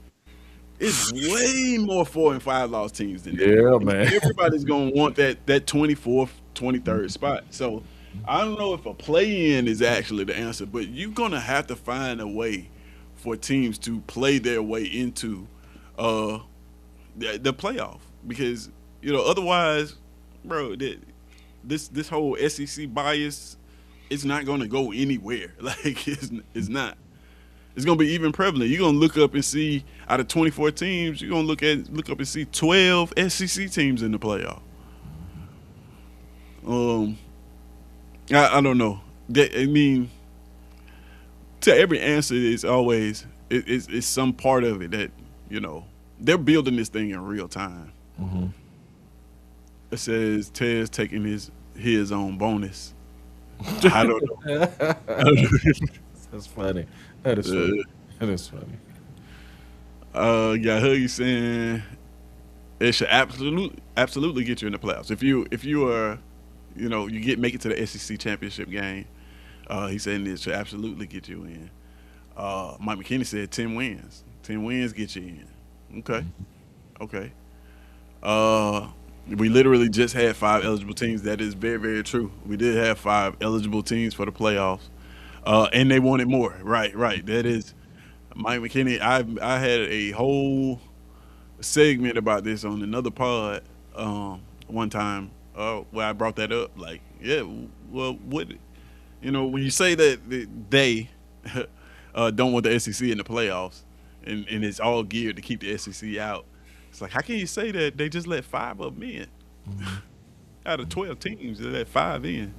it's way more 4 and 5 lost teams than that. Yeah, And man. everybody's gonna want that 24th, 23rd spot. So I don't know if a play-in is actually the answer, but you're gonna have to find a way for teams to play their way into uh the playoff because otherwise, bro, this whole SEC bias, it's not gonna go anywhere. Like it's not. It's gonna be even prevalent. You're gonna look up and see out of 24 teams, you're gonna look up and see 12 SEC teams in the playoff. Um, I don't know. I mean, to every answer is always it's some part of it that they're building this thing in real time. Mm-hmm. It says Tez taking his own bonus. I don't know. I don't That's funny. That is funny. know. That is funny. Yeah, Huggy saying it should absolutely get you in the playoffs. If you are, you make it to the SEC championship game. He's saying it should absolutely get you in. Mike McKinney said 10 wins. 10 wins get you in. Okay, okay. Uh, we literally just had five eligible teams. That is very, very true. We did have five eligible teams for the playoffs, and they wanted more. Right, right. That is Mike McKinney. I had a whole segment about this on another pod one time where I brought that up. Like, yeah, well, what when you say that they don't want the SEC in the playoffs, and it's all geared to keep the SEC out. It's like, how can you say that they just let five of them in Mhm. out of 12 teams? They let five in.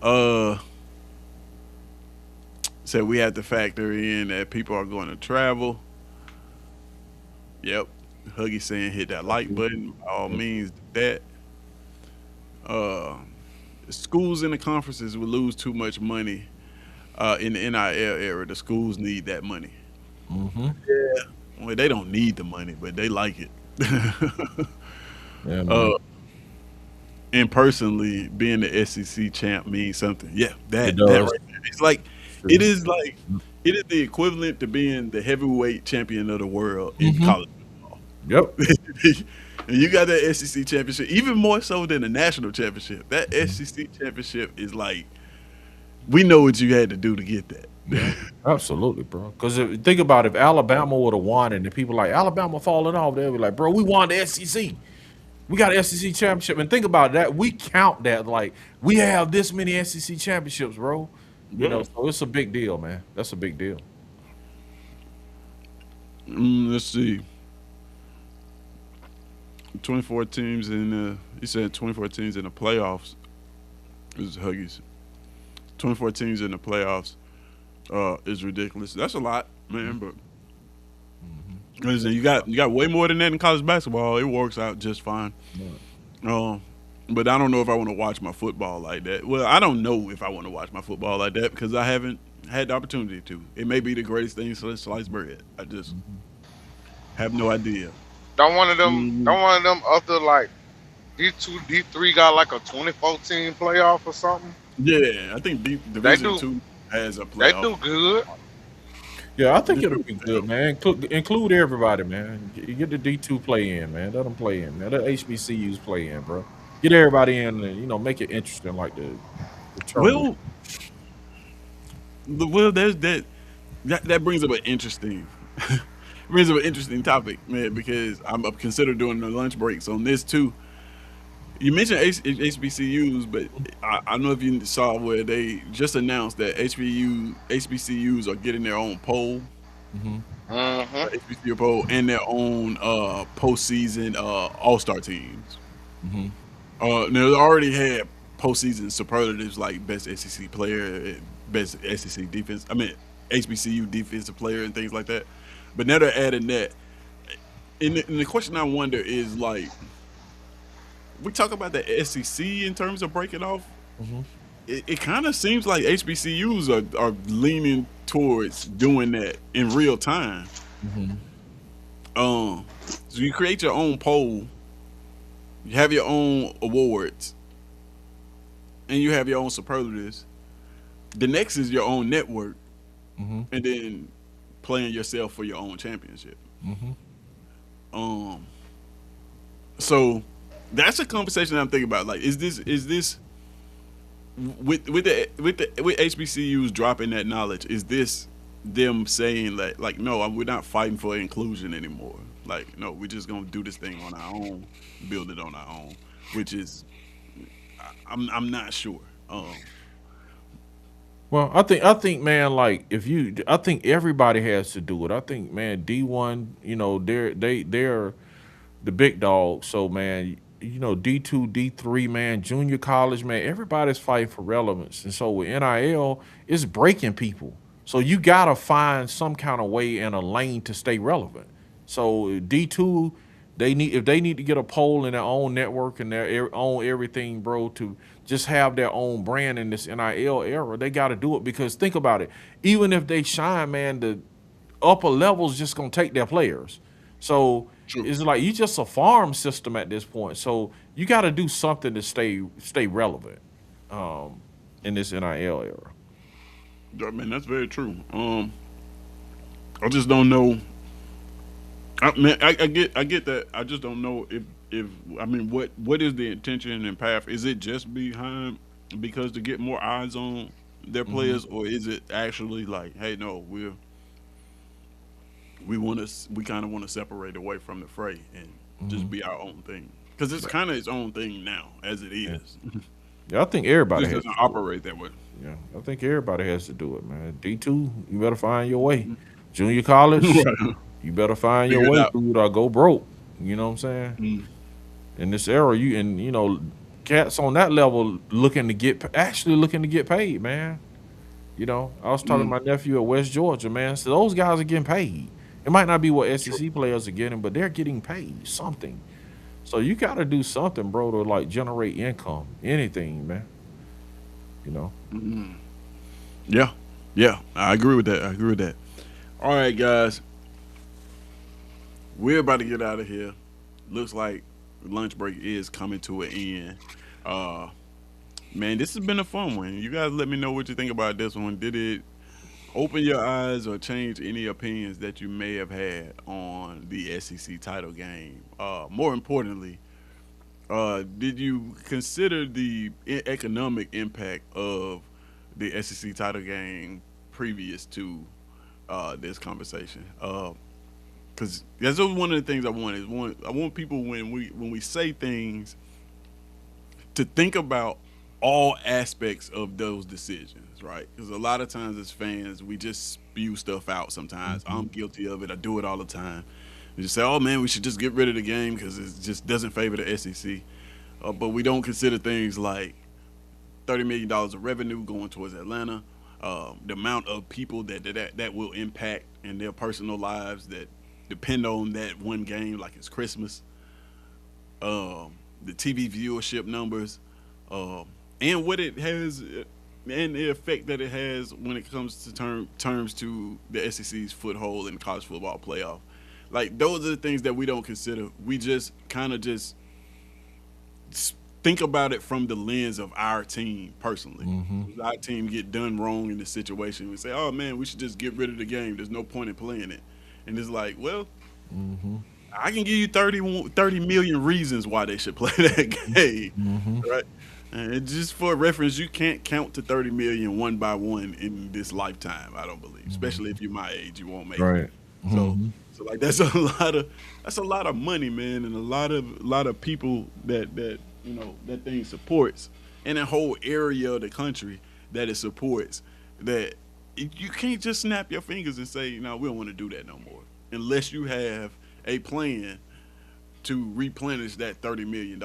Uh, so we have to factor in that people are going to travel. Yep, Huggy saying hit that like button. By all means, that uh, schools and the conferences will lose too much money in the NIL era. The schools need that money. Mhm. Well, they don't need the money, but they like it. Yeah, uh, man. and personally, being the SEC champ means something. Yeah, It that does. right there. It's like it True. is like it is the equivalent to being the heavyweight champion of the world in Mhm. college football. Yep. And you got that SEC championship, even more so than the national championship. That SEC championship is like we know what you had to do to get that. Yeah. Absolutely, bro. Because think about it, if Alabama would have won and the people like Alabama falling off, they'd be like, bro, we won the SEC. We got an SEC championship. And think about that. We count that like we have this many SEC championships, bro. Yeah. So it's a big deal, man. That's a big deal. Let's see. 24 teams in he said 24 teams in the playoffs. This is Huggies. 24 teams in the playoffs is ridiculous. That's a lot, man, but Mhm. listen, you got way more than that in college basketball. It works out just fine. Yeah. Um but I don't know if I want to watch my football like that. Well, I don't know if I want to watch my football like that because I haven't had the opportunity to. It may be the greatest thing since sliced bread. I just Mhm. have no idea. Don't one of them, Mm, don't one of them other like D2, D3 got like a 2014 playoff or something? yeah, I think They Division do, Two has a they playoff. do good. Yeah, I think it'll Division be Two. good, man. Include everybody, man. Get the D2 play in, man. Let them play in, man. Let HBCUs play in, bro. Get everybody in and make it interesting like the tournament. Well, there's that brings up an interesting brings up an interesting topic, man, because I'm considered doing the lunch breaks on this too. You mentioned HBCUs, but I don't know if you saw where they just announced that HBCUs are getting their own poll, Hmm. Hmm. HBCU poll, and their own postseason All Star teams. Hmm. Now they already had postseason superlatives like best SEC player, best SEC defense. I mean HBCU defensive player and things like that. But now they're adding that. And the question I wonder is like, we talk about the SEC in terms of breaking off. Hmm. It kind of seems like HBCUs are leaning towards doing that in real time. Hmm. Um, so you create your own poll, you have your own awards, and you have your own superlatives. The next is your own network, Hmm. and then playing yourself for your own championship. Hmm. Um, so that's a conversation I'm thinking about. Like, is this with HBCUs dropping that knowledge? Is this them saying that like no, we're not fighting for inclusion anymore? Like no, we're just gonna do this thing on our own, build it on our own, which is I'm not sure. Well, I think, man, like I think everybody has to do it. I think, man, D1, they're the big dog. So, man, D2, D3, man, junior college, man, everybody's fighting for relevance. And so with NIL, it's breaking people. So you gotta find some kind of way and a lane to stay relevant. So D2, if they need to get a poll in their own network and their own everything, bro, to just have their own brand in this NIL era, they got to do it. Because think about it, even if they shine, man, the upper levels just gonna take their players. So True. it's like you just a farm system at this point. So you got to do something to stay relevant in this NIL era. I mean, that's very true. I just don't know. I get that. I just don't know if I mean what is the intention and path? Is it just behind because to get more eyes on their Hmm. players, or is it actually like, hey, no, we kind of want to separate away from the fray and Hmm. just be our own thing because it's kind of its own thing now as it Yeah. is. Yeah, I think It everybody just has doesn't to do it. operate that way. Yeah, I think everybody has to do it, man. D2, you better find your way. Junior college, Right. you better find your Figure it way, out. dude, or go broke. You know what I'm saying? Mm. In this era, cats on that level actually looking to get paid, man. I was talking to Mm. my nephew at West Georgia, man. So those guys are getting paid. It might not be what SEC players are getting, but they're getting paid something. So you got to do something, bro, to like generate income, anything, man. You know. Yeah, yeah, I agree with that. I agree with that. All right, guys, we're about to get out of here. Looks like lunch break is coming to an end. Uh, man, this has been a fun one. You guys, let me know what you think about this one. Did it open your eyes or change any opinions that you may have had on the SEC title game? More importantly, did you consider the economic impact of the SEC title game previous to this conversation? Because that's one of the things I want is I want people when we say things to think about all aspects of those decisions, right? Because a lot of times as fans, we just spew stuff out. Sometimes Mhm. I'm guilty of it. I do it all the time. We just say, "Oh man, we should just get rid of the game because it just doesn't favor the SEC." But we don't consider things like $30 million of revenue going towards Atlanta, the amount of people that will impact in their personal lives that depend on that one game, like it's Christmas, the TV viewership numbers, and what it has, and the effect that it has when it comes to terms to the SEC's foothold in the college football playoff. Like those are the things that we don't consider. We just kind of just think about it from the lens of our team personally. Mhm. If our team get done wrong in this situation, we say, "Oh man, we should just get rid of the game. There's no point in playing it." And it's like, well, Mhm. I can give you 30 million reasons why they should play that game, Mhm. right? And just for reference, you can't count to 30 million one by one in this lifetime. I don't believe, especially Mhm. if you're my age, you won't make it. Right. So, Mhm. so like that's a lot of money, man, and a lot of people that thing supports, and a whole area of the country that it supports. That you can't just snap your fingers and say, "No, we don't want to do that no more," unless you have a plan to replenish that $30 million.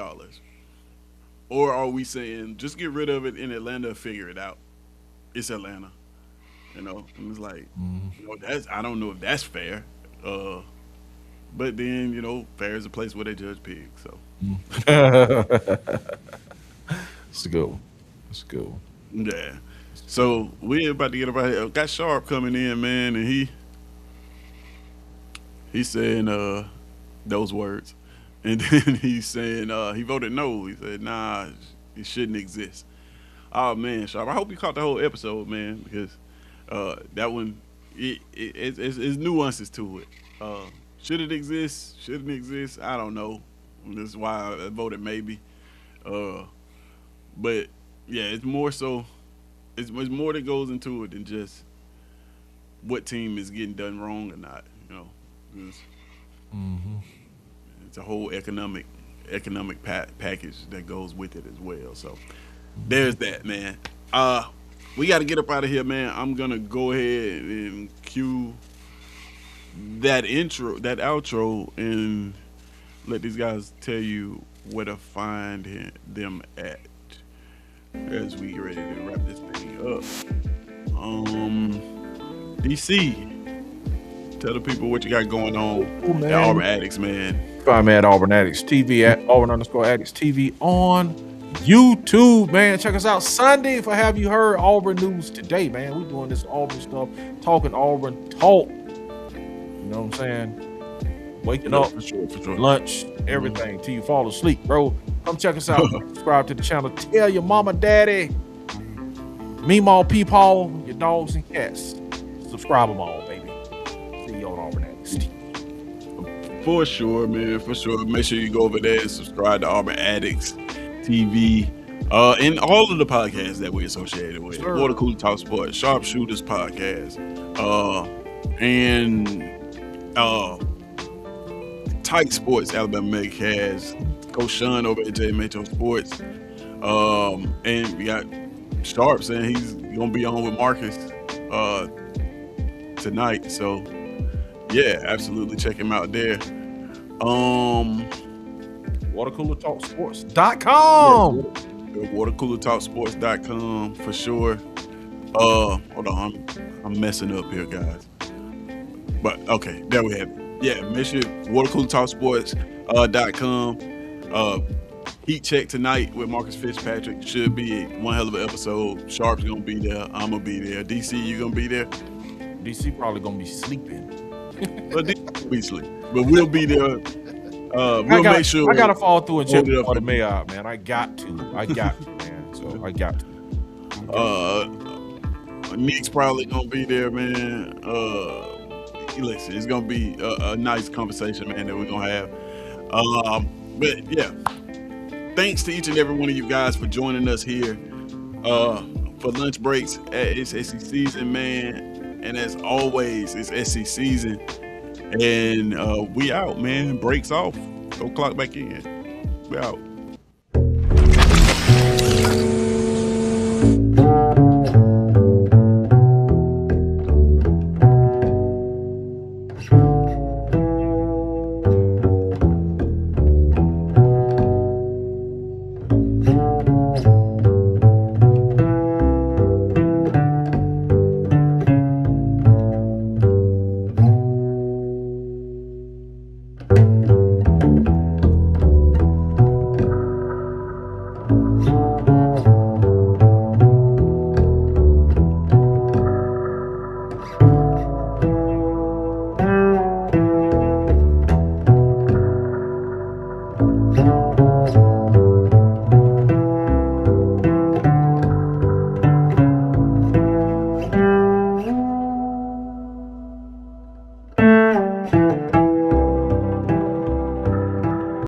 Or are we saying just get rid of it in Atlanta, figure it out? It's Atlanta, and it's like, Mhm. that's I don't know if that's fair. Uh, but then fair is a place where they judge pigs. So It's a good one. It's a good one. yeah. It's a good one. So we're about to get about here. Got Sharp coming in, man, and he's saying those words, and then he's saying he voted no. He said nah, it shouldn't exist. Oh man, Sharp, I hope you caught the whole episode, man, because that one it's nuances to it. Uh, should it exist? Shouldn't exist? I don't know. This is why I voted maybe. Uh, but yeah, it's more so. It's more that goes into it than just what team is getting done wrong or not. It's, Mhm. it's a whole economic package that goes with it as well. So there's that, man. We got to get up out of here, man. I'm gonna go ahead and cue that outro, and let these guys tell you where to find them at as we get ready to wrap this thing up. DC, tell the people what you got going on Cool, at Auburn man. Addicts, man. Find me at Auburn Addicts TV at Auburn_Addicts TV on YouTube, man. Check us out Sunday for Have You Heard Auburn News Today, man. We're doing this Auburn stuff, talking Auburn talk. You know what I'm saying? Waking up, for sure. lunch, everything till you fall asleep, bro. Come check us out. Subscribe to the channel. Tell your mama, daddy, Meemaw, Peepaw, your dogs and cats. Subscribe them all, baby. See you on Auburn Addicts TV. For sure, man. For sure. Make sure you go over there and subscribe to Auburn Addicts TV. And all of the podcasts that we're associated with. Sure. Water Cooler Talk Sports, Sharpshooters Podcast, and Tight Sports, Alabama Meg has Coach Sean over at J Metro Sports. And we got Sharp saying he's gonna be on with Marcus tonight. So yeah, absolutely check him out there. WaterCoolerTalkSports.com. WaterCoolerTalkSports.com for sure. Hold on, I'm messing up here, guys. But okay, there we have it. Yeah, make sure WaterCoolerTalkSports.com. Heat check tonight with Marcus Fitzpatrick. Should be one hell of an episode. Sharp's gonna be there. I'm gonna be there. DC, you gonna be there? DC probably gonna be sleeping. But DC will be asleep. But we'll be there. We'll make sure. I gotta fall through and check Hold it up for the for mail out, man. I got to, man. So I got to. Nick's probably gonna be there, man. Listen, it's gonna be a nice conversation, man, that we're gonna have. But yeah, thanks to each and every one of you guys for joining us here for lunch breaks. It's SEC season, man, and as always, it's SEC season, and we out, man. Breaks off. Go clock back in. We out.